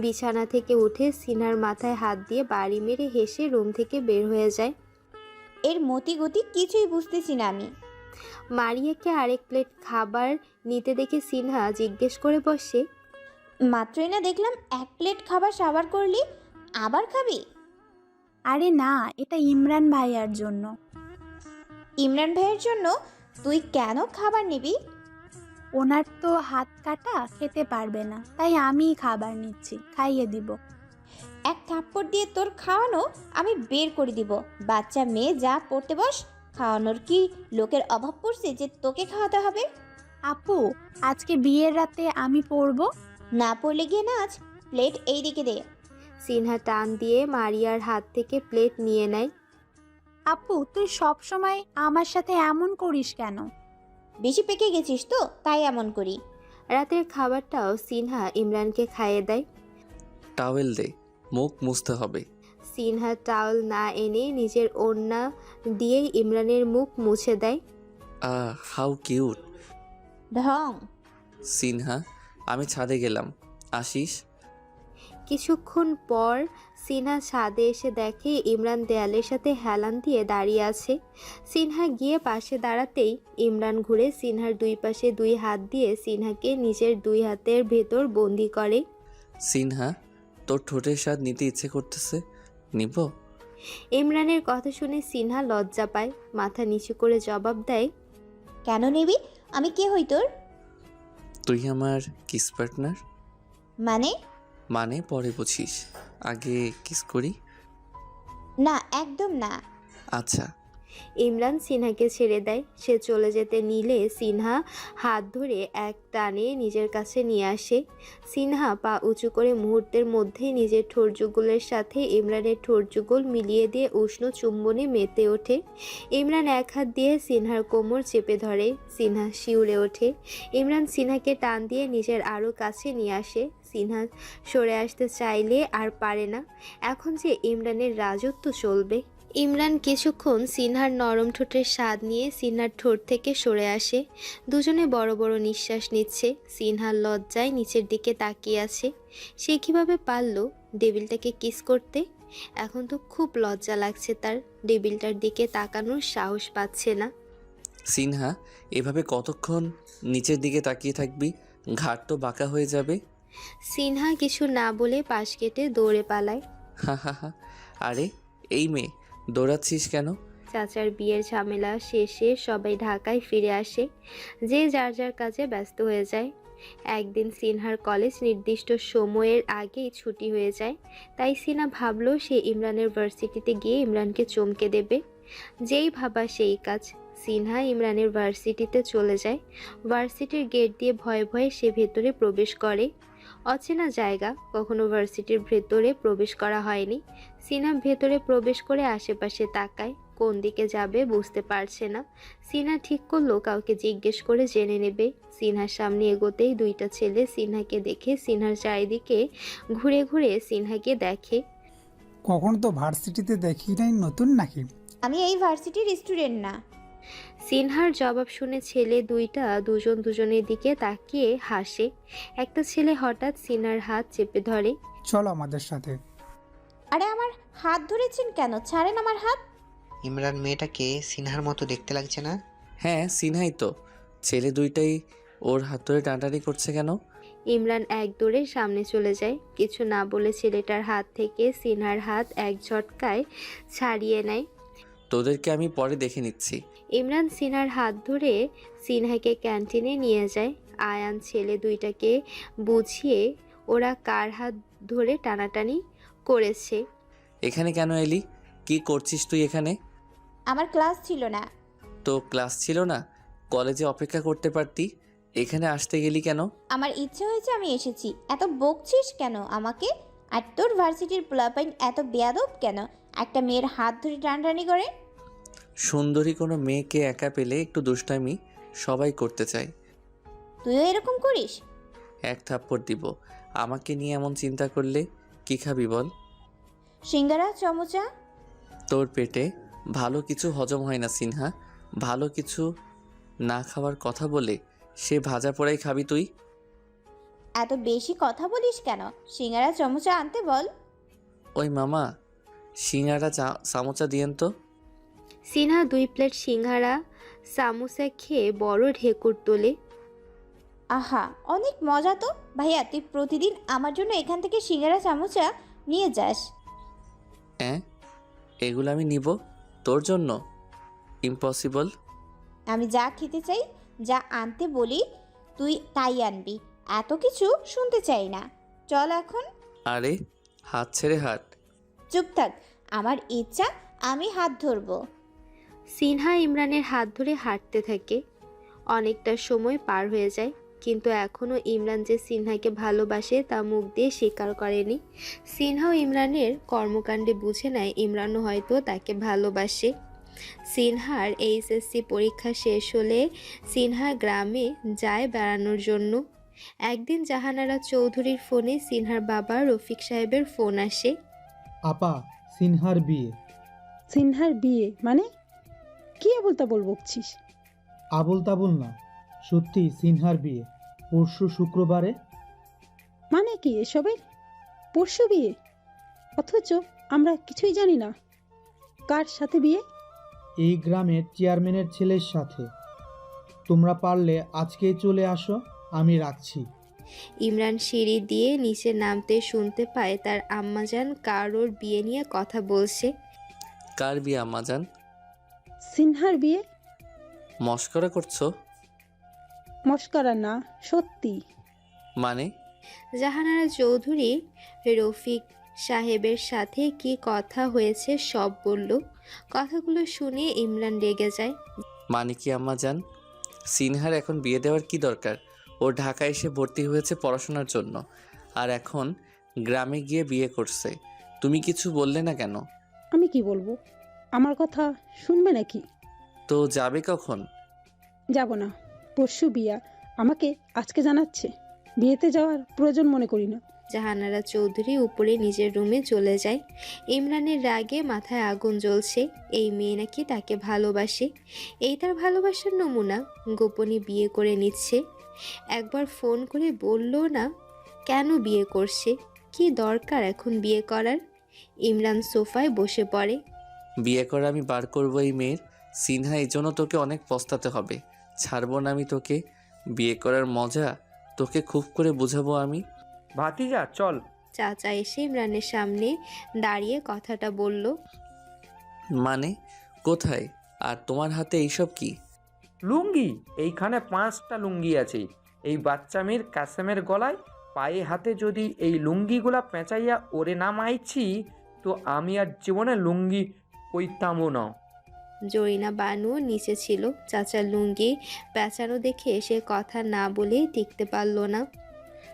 বিছানা থেকে উঠে সিনহার মাথায় হাত দিয়ে বাড়ি মেরে হেসে রুম থেকে বের হয়ে যায়। এর মতি গতি কিছুই বুঝতেছি না আমি। মারিয়াকে আরেক প্লেট খাবার নিতে দেখে সিনহা জিজ্ঞেস করে বসে, মাত্রই না দেখলাম 1 প্লেট খাবার সাবার করলি, আবার খাবি? আরে না, এটা ইমরান ভাইয়ার জন্য। ইমরান ভাইয়ের জন্য তুই কেন খাবার নিবি? ওনার তো হাত কাটা, খেতে পারবে না, তাই আমিই খাবার নিচ্ছি, খাইয়ে দিব। 1 থাপ্পড় দিয়ে তোর খাওয়ানো আমি বের করে দিব। বাচ্চা মেয়ে, যা পড়তে বস। খাওয়ানোর কি লোকের অভাব পড়ছে যে তোকে খাওয়াতে হবে? আপু, আজকে বিয়ের রাতে আমি পড়বো। না পড়লে গিয়ে নাচ। প্লেট এই দিকে দে। সিনহা টান দিয়ে মারিয়ার হাত থেকে প্লেট নিয়ে নেয়। আপু, তুই সব সময় আমার সাথে এমন করিস কেন? বেশি পেকে গেছিস তো, তাই এমন করি। রাতের খাবারটাও সিনহা ইমরানকে খাইয়ে দেয়। টাওয়েল দে, মুখ মুছতে হবে। সিনহা টাওয়েল না এনে নিজের ওড়না দিয়ে ইমরানের মুখ মুছে দেয়। How cute. ঢং। সিনহা, আমি ছাদে গেলাম, আসিস? কিছুক্ষণ পর সিনহা ছাদে এসে দেখে ইমরান দেয়ালের সাথে হেলান দিয়ে দাঁড়িয়ে আছে। সিনহা গিয়ে পাশে দাঁড়াতেই ইমরান ঘুরে সিনহার 2 পাশে 2 হাত দিয়ে সিনহাকে নিজের 2 হাতের ভেতর বন্দি করে। সিনহা, তোর ঠোঁটের স্বাদ নিতে ইচ্ছে করতেছে, নিব? ইমরানের কথা শুনে সিনহা লজ্জা পায়, মাথা নিচু করে জবাব দেয়, কেন নিবি? আমি কে হই তোর? তুই আমার কিস পার্টনার। মানে পরে বুঝিস, আগে কিস করি। না, একদম না। আচ্ছা। ইমরান সিনহাকে ছেড়ে দেয়। সে চলে যেতে নিলে সিনহা হাত ধরে এক টানে নিজের কাছে নিয়ে আসে। সিনহা পা উঁচু করে মুহূর্তের মধ্যেই নিজের ঠোঁটযুগলের সাথে ইমরানের ঠোঁটযুগল মিলিয়ে দিয়ে উষ্ণ চুম্বনে মেতে ওঠে। ইমরান এক হাত দিয়ে সিনহার কোমর চেপে ধরে। সিনহা শিউরে ওঠে। ইমরান সিনহাকে টান দিয়ে নিজের আরও কাছে নিয়ে আসে। সিনহা সরে আসতে চাইলে আর পারে না। এখন যে ইমরানের রাজত্ব চলবে। ইমরান কিছুক্ষণ সিনহার নরম ঠোঁটের স্বাদ নিয়ে সিনহার ঠোঁট থেকে সরে আসে। দুজনে বড় বড় নিঃশ্বাস নিচ্ছে। সিনহার লজ্জায় নিচের দিকে তাকিয়ে আছে। সে কীভাবে পারল ডেভিলটাকে কিস করতে? এখন তো খুব লজ্জা লাগছে তার। ডেভিলটার দিকে তাকানোর সাহস পাচ্ছে না। সিনহা, এভাবে কতক্ষণ নিচের দিকে তাকিয়ে থাকবি? ঘাট তো বাঁকা হয়ে যাবে। সিনহা কিছু না বলে পাশ কেটে দৌড়ে পালায়। হা হা হা। আরে এই মেয়ে, দৌড়াচ্ছিস কেন? চাচার বিয়ের ঝামেলা শেষে সবাই ঢাকায় ফিরে আসে। যে যার যার কাজে ব্যস্ত হয়ে যায়। একদিন সিনহার কলেজ নির্দিষ্ট সময়ের আগেই ছুটি হয়ে যায়। তাই সিনহা ভাবলো সে ইমরানের ভার্সিটিতে গিয়ে ইমরানকে চমকে দেবে। যেই ভাবা সেই কাজ। সিনহা ইমরানের ভার্সিটিতে চলে যায়। ভার্সিটির গেট দিয়ে ভয়ে ভয়ে সে ভেতরে প্রবেশ করে। অচেনা জায়গা, কখনো ভার্সিটির ভেতরে প্রবেশ করা হয়নি। সিনহা ভেতরে প্রবেশ করে আশেপাশে তাকায়, কোন দিকে যাবে বুঝতে পারছে না। সিনহা ঠিক করলো কাউকে জিজ্ঞেস করে জেনে নেবে। সিনহার সামনে এগোতেই 2টা ছেলে সিনহাকে দেখে সিনহার চারিদিকে ঘুরে ঘুরে সিনহাকে দেখে। কখনো তো ভার্সিটিতে দেখি নাই, নতুন নাকি? আমি এই ভার্সিটির স্টুডেন্ট না। সিনহার জবাব শুনে ছেলে 2টা দুজন দুজনের দিকে তাকিয়ে হাসে। একটা ছেলে হঠাৎ সিনহার হাত চেপে ধরে। চলো আমাদের সাথে। আরে আমার হাত ধরেছেন কেন? ছাড়েন আমার হাত। ইমরান মেয়েটাকে সিনহার মতো দেখতে লাগছে না? হ্যাঁ, সিনহাই তো। ছেলে 2টাই ওর হাত ধরে টানাটানি করছে কেন? ইমরান এক দৌড়ে সামনে চলে যায়। কিছু না বলে ছেলেটার হাত থেকে সিনহার হাত এক ঝটকায় ছাড়িয়ে নেয়। তোদেরকে আমি পরে দেখে নিচ্ছি। ইমরান সিনহার হাত ধরে সিনহাকে ক্যান্টিনে নিয়ে যায়। আয়ান ছেলে 2টাকে বুঝিয়ে ওরা কার হাত ধরে টানাটানি করেছে। এখানে কেন এলি? কি করছিস তুই এখানে? আমার ক্লাস ছিল না। তো ক্লাস ছিল না? কলেজে অপেক্ষা করতে পারতি। এখানে আসতে গেলি কেন? আমার ইচ্ছে হয়েছে, আমি এসেছি। এত বকছিস কেন আমাকে? আর তোর ভার্সিটির পোলাপাইন এত বেয়াদব কেন? একটা মেয়ের হাত ধরে টানাটানি করে। সুন্দরী কোনো মেয়েকে একা পেলে একটু দুষ্টামি সবাই করতে চায়। তুইও এরকম করিস? 1 থাপ্পড় দিব। আমাকে নিয়ে এমন চিন্তা করলে কি খাবি বল? সিঙ্গারা, চমচা। তোর পেটে ভালো কিছু হজম হয় না সিনহা। ভালো কিছু না খাওয়ার কথা বলে সে ভাজা পোড়াই খাবি তুই? এত বেশি কথা বলিস কেন? সিঙ্গারা চামচা আনতে বল। ওই মামা, সিঙ্গারা চামচা দিয়েন তো। সিনহা 2 প্লেট সিঙ্গারা সামোসা খেয়ে বড় ঢেকুর তোলে। আহা, অনেক মজা তো। ভাইয়া, তুই প্রতিদিন আমার জন্য এখান থেকে সিঙ্গারা চামচা নিয়ে যাস। হ্যাঁ, এগুলো আমি নিব তোর জন্য? ইম্পসিবল। আমি যা খেতে চাই, যা আনতে বলি তুই তাই আনবি। এত কিছু শুনতে চাই না। চল এখন। আরে হাত ছেড়ে হাট। চুপ থাক, আমার ইচ্ছা আমি হাত ধরবো। সিনহা ইমরানের হাত ধরে হাঁটতে থাকে। অনেকটা সময় পার হয়ে যায়, কিন্তু এখনও ইমরান যে সিনহাকে ভালোবাসে তা মুখ দিয়ে স্বীকার করেনি। সিনহাও ইমরানের কর্মকাণ্ডে বুঝে নেয় ইমরানও হয়তো তাকে ভালোবাসে। সিনহার এইচএসসি পরীক্ষা শেষ হলে সিনহা গ্রামে যায় বেড়ানোর জন্য। একদিন জাহানারা চৌধুরীর ফোনে সিনহার বাবা রফিক সাহেবের ফোন আসে। আপা, সিনহার বিয়ে। সিনহার বিয়ে মানে? কি আবল তাবল বকছিস? আবুল তাবুল না, সত্যি সিনহার বিয়ে পরশু শুক্রবারে। মানে কি এসবের? পরশু বিয়ে? অথচ আমরা কিছুই জানি না। কার সাথে বিয়ে? এই গ্রামের চেয়ারম্যানের ছেলের সাথে। তোমরা পারলে আজকেই চলে আসো, আমি রাখছি। ইমরান সিঁড়ি দিয়ে নিচে নামতে শুনতে পায় তার আম্মাজান কারোর বিয়ে নিয়ে কথা বলছে। কার বিয়ে আম্মাজান? সিনহার বিয়ে। মস্করা করছো? মস্করা না, সত্যি। মানে? জাহানারা চৌধুরী রফিক সাহেবের সাথে কি কথা হয়েছে সব বলল। কথাগুলো শুনে ইমরান রেগে যায়। মানে কি আম্মাজান? সিনহার এখন বিয়ে দেওয়ার কি দরকার? ও ঢাকায় এসে ভর্তি হয়েছে পড়াশোনার জন্য, আর এখন গ্রামে গিয়ে বিয়ে করছে। তুমি কিছু বললে না কেন? আমি কি বলবো? আমার কথা শুনবে নাকি? তো যাবে কখন? যাব না, পরশু বিয়া। আমাকে আজকে জানাচ্ছে। বিয়েতে যাওয়ার প্রয়োজন মনে করি না। জাহানারা চৌধুরী উপরে নিজের রুমে চলে যায়। ইমরানের রাগে মাথায় আগুন জ্বলছে। এই মেয়ে নাকি তাকে ভালোবাসে, এই তার ভালোবাসার নমুনা। গোপনে বিয়ে করে নিচ্ছে। একবার ফোন করে বলল না কেন বিয়ে করছে, কি দরকার এখন বিয়ে করার। ইমরান সোফায় বসে পড়ে। বিয়ে করে আমি বার করবো এই মেয়ের। সিনহা, এই জন্য তোকে অনেক পস্তাতে হবে। ছাড়বো না আমি তোকে। বিয়ে করার মজা তোকে খুব করে বুঝাবো আমি। ভাতিজা চল। চাচা এসে ইমরানের সামনে দাঁড়িয়ে কথাটা বলল। মানে কোথায়? আর তোমার হাতে এইসব কি? লুঙ্গি। এইখানে 5টা লুঙ্গি আছে। এই বাচ্চা মেয়ের কাসেমের গলায় পায়ে হাতে যদি এই লুঙ্গিগুলা পেঁচাইয়া ওরে না মাইছি, তো আমি আর জীবনে লুঙ্গি পইতামও না। জরিনা বানু নিচে ছিল। চাচার লুঙ্গি পেঁচানো দেখে সে কথা না বলে টিকতে পারল না।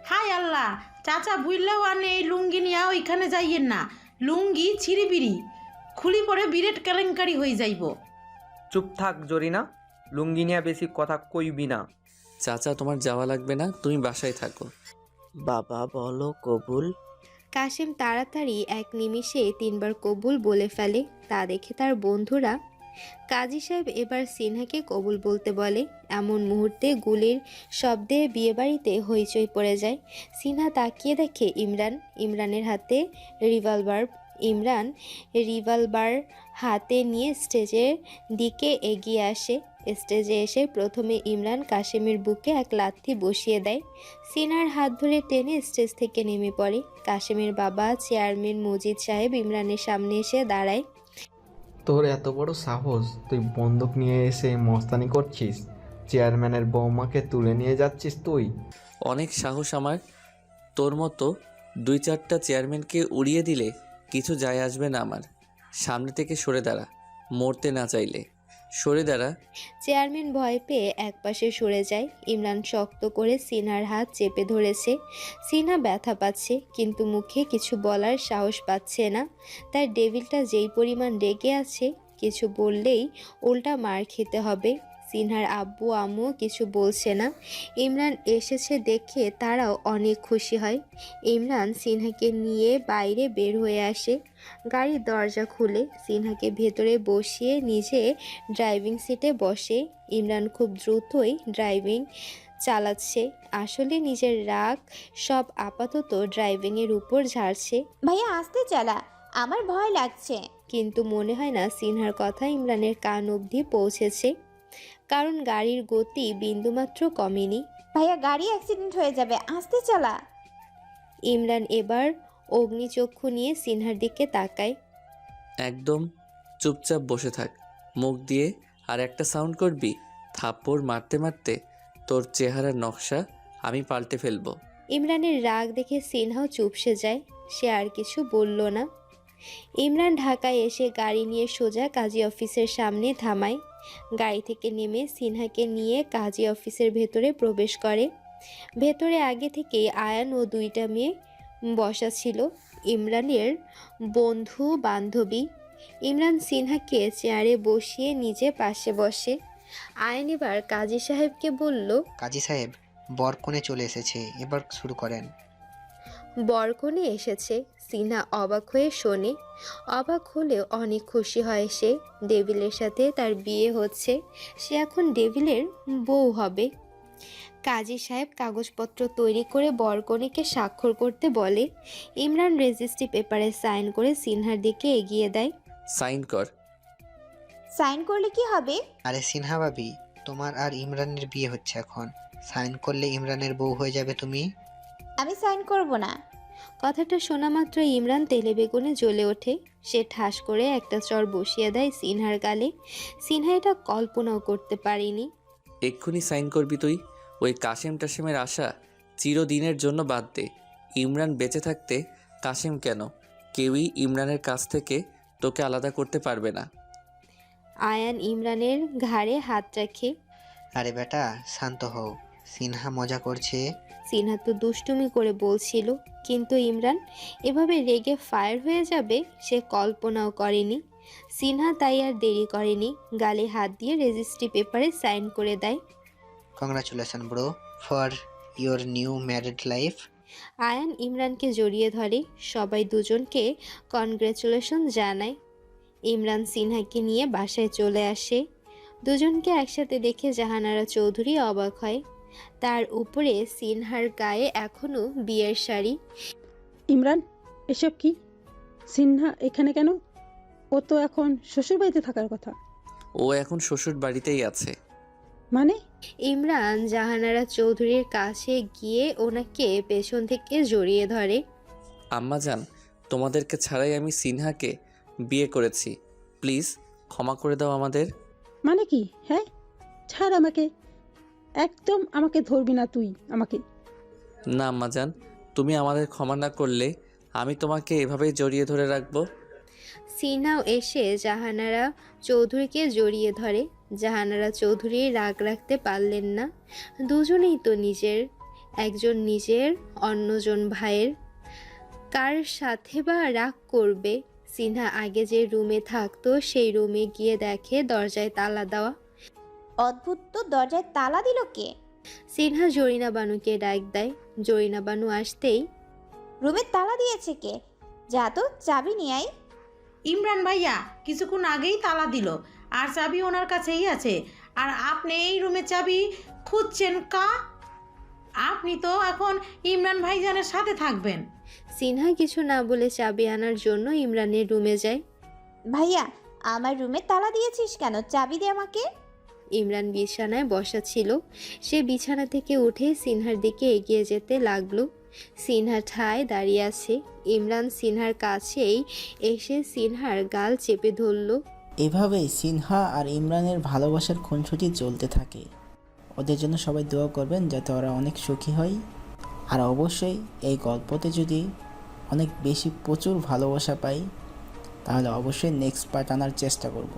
হাই আল্লাহ, চাচা বুঝলেও আনে এই লুঙ্গি নিয়ে ওইখানে যাইয়েন না। লুঙ্গি ছিঁড়ি খুলি পরে বিরেট কেলেঙ্কারি হয়ে যাইব। চুপ থাক জরিনা, লুঙ্গি নিয়ে বেশি কথা কইবি না। চাচা, তোমার যাওয়া লাগবে না, তুমি বাসায় থাকো। বাবা বলো কবুল। কাশেম তাড়াতাড়ি এক নিমিষে 3 বার কবুল বলে ফেলে। তা দেখে তার বন্ধুরা। কাজী সাহেব এবার সিনহাকে কবুল বলতে বলে। এমন মুহূর্তে গুলির শব্দে বিয়েবাড়িতে হইচই পড়ে যায়। সিনহা তাকিয়ে দেখে ইমরানের হাতে রিভলভার। ইমরান রিভলভার হাতে নিয়ে স্টেজের দিকে এগিয়ে আসে। স্টেজে এসে প্রথমে ইমরান কাশেমের বুকে এক লাথি বসিয়ে দেয়। সিনহার হাত ধরে টেনে স্টেজ থেকে নেমে পড়ে। কাশেমের বাবা চেয়ারম্যান মজিদ সাহেব ইমরানের সামনে এসে দাঁড়ায়। তোর এত বড় সাহস, তুই বন্দুক নিয়ে এসে মস্তানি করছিস? চেয়ারম্যানের বৌমাকে তুলে নিয়ে যাচ্ছিস তুই? অনেক সাহস আমার। তোর মতো 2-4টা চেয়ারম্যানকে উড়িয়ে দিলে কিছু যায় আসবে না আমার। সামনে থেকে সরে দাঁড়া, মরতে না চাইলে সরে দাঁড়া। চেয়ারম্যান ভয় পেয়ে একপাশে সরে যায়। ইমরান শক্ত করে সিনহার হাত চেপে ধরেছে। সিনহা ব্যথা পাচ্ছে, কিন্তু মুখে কিছু বলার সাহস পাচ্ছে না। তার ডেভিলটা যেই পরিমাণ রেগে আছে, কিছু বললেই উল্টা মার খেতে হবে। সিনহার আব্বু আম্মু কিছু বলছে না। ইমরান এসেছে দেখে তারাও অনেক খুশি হয়। ইমরান সিনহাকে নিয়ে বাইরে বের হয়ে আসে। গাড়ির দরজা খুলে সিনহাকে ভেতরে বসিয়ে নিজে ড্রাইভিং সিটে বসে। ইমরান খুব দ্রুতই ড্রাইভিং চালাচ্ছে। আসলে নিজের রাগ সব আপাতত ড্রাইভিংয়ের উপর ঝাড়ছে। ভাইয়া আস্তে চালা, আমার ভয় লাগছে। কিন্তু মনে হয় না সিনহার কথা ইমরানের কান অবধি পৌঁছেছে, কারণ গাড়ির গতি বিন্দুমাত্র কমেনি। ভাইয়া গাড়ি অ্যাক্সিডেন্ট হয়ে যাবে, আস্তে চালা। ইমরান এবার অগ্নিচক্ষু নিয়ে সিনহার দিকে তাকায়। একদম চুপচাপ বসে থাক। মুখ দিয়ে আর একটা সাউন্ড করবি, থাপ্পড় মারতে মারতে তোর চেহারার নকশা আমি পাল্টে ফেলবো। ইমরানের রাগ দেখে সিনহাও চুপসে যায়। সে আর কিছু বলল না। ইমরান ঢাকায় এসে গাড়ি নিয়ে সোজা কাজী অফিসের সামনে থামায়। গাড়ি থেকে নেমে সিনহাকে নিয়ে কাজী অফিসের ভেতরে প্রবেশ করে। ভেতরে আগে থেকেই আয়ান ও দুইটা মেয়ে বসা ছিল, ইমরানের বন্ধু বান্ধবী। ইমরান সিনহাকে চেয়ারে বসিয়ে নিজে পাশে বসে। আয়ান এবার কাজী সাহেবকে বলল, কাজী সাহেব, বরকনে চলে এসেছে, এবার শুরু করেন। বরকনে এসেছে? সিনহা অবাক হয়ে শোনে। অবাক হলেও অনেক খুশি হয় সে। ডেভিলের সাথে তার বিয়ে হচ্ছে, সে এখন ডেভিলের বউ হবে। কাজী সাহেব কাগজপত্র তৈরি করে বরকনেকে স্বাক্ষর করতে বলে। ইমরান রেজিস্ট্রি পেপারে সাইন করে সিনহার দিকে এগিয়ে দেয়। সাইন কর। সাইন করলে কি হবে? আরে সিনহা ভাবি, তোমার আর ইমরানের বিয়ে হচ্ছে এখন। সাইন করলে ইমরানের বউ হয়ে যাবে তুমি। আমি সাইন করব না। কথাটা শোনা মাত্র ইমরান তেলে বেগুনে জ্বলে ওঠে। সে ঠাস করে একটা চর বসিয়ে দেয় সিনহার গালে। সিনহা এটা কল্পনাও করতে পারেনি। এক্ষুনি সাইন করবি তুই? ওই কাশেম টাশেমের আশা চিরদিনের জন্য বাদ দে। ইমরান বেঁচে থাকতে কাশেম কেন, কেউই ইমরানের কাছ থেকে তোকে আলাদা করতে পারবে না। আয়ান ইমরানের ঘাড়ে হাত রাখে। আরে বেটা শান্ত হও, সিনহা মজা করছে। সিনহা তো দুষ্টুমি করে বলছিল, কিন্তু ইমরান এভাবে রেগে ফায়ার হয়ে যাবে সে কল্পনাও করেনি। সিনহা তাই আর দেরি করেনি, গালে হাত দিয়ে রেজিস্ট্রি পেপারে সাইন করে দেয়। Congratulation bro for your new married life. Ayaan ইমরানকে জড়িয়ে ধরে। সবাই দুজনকে কনগ্রাচুলেশন জানায়। ইমরান সিনহাকে নিয়ে বাসায় চলে আসে। দুজনকে একসাথে দেখে জাহানারা চৌধুরী অবাক হয়। তার উপরে সিনহার গায়ে এখনো বিয়ের শাড়ি। ইমরান, এসব কি? সিনহা এখানে কেন? ও তো এখন শ্বশুরবাড়িতে থাকার কথা। ও এখন শ্বশুর বাড়িতেই আছে। মানে? ইমরান জাহানারা চৌধুরীর কাছে গিয়ে ওনাকে পেছন থেকে জড়িয়ে ধরে। আম্মাজান, তোমাদেরকে ছাড়াই আমি সিনহাকে বিয়ে করেছি, প্লিজ ক্ষমা করে দাও আমাদের। মানে কি? হ্যাঁ, ছাড় আমাকে, একদম আমাকে ধরবি না তুই আমাকে। না আম্মাজান, তুমি আমাদের ক্ষমা না করলে আমি তোমাকে এভাবেই জড়িয়ে ধরে রাখবো। সিনহাও এসে জাহানারা চৌধুরীকে জড়িয়ে ধরে। জাহানারা চৌধুরী রাগ রাখতে পারলেন না। দুজনেই তো নিজের, একজন নিজের, অন্যজন ভাইয়ের। কার সাথে বা রাগ করবে? সিনহা আগে যে রুমে থাকতো সেই রুমে গিয়ে দেখে দরজায় তালা দেওয়া। অদ্ভুত তো, দরজায় তালা দিল কে? সিনহা জরিনা বানুকে ডাক দেয়। জরিনা বানু আসতেই, রুমের তালা দিয়েছে কে? যা তো চাবি নিয়ে আয়। ইমরান ভাইয়া কিছুক্ষণ আগেই তালা দিল, আর চাবি ওনার কাছেই আছে। আর আপনি এই রুমের চাবি খুঁজছেন কা? আপনি তো এখন ইমরান ভাইজানের সাথে থাকবেন। সিনহা কিছু না বলে চাবি আনার জন্য ইমরানের রুমে যায়। ভাইয়া, আমার রুমে তালা দিয়েছিস কেন? চাবি দে আমাকে। ইমরান বিছানায় বসা ছিল। সে বিছানা থেকে উঠে সিনহার দিকে এগিয়ে যেতে লাগলো। সিনহা ঠায় দাঁড়িয়ে আছে। ইমরান সিনহার কাছেই এসে সিনহার গাল চেপে ধরল। এভাবেই সিনহা আর ইমরানের ভালোবাসার খুনসুটি চলতে থাকে। ওদের জন্য সবাই দোয়া করবেন যাতে ওরা অনেক সুখী হয়। আর অবশ্যই এই গল্পতে যদি অনেক বেশি প্রচুর ভালোবাসা পাই তাহলে অবশ্যই নেক্সট পার্ট আনার চেষ্টা করব।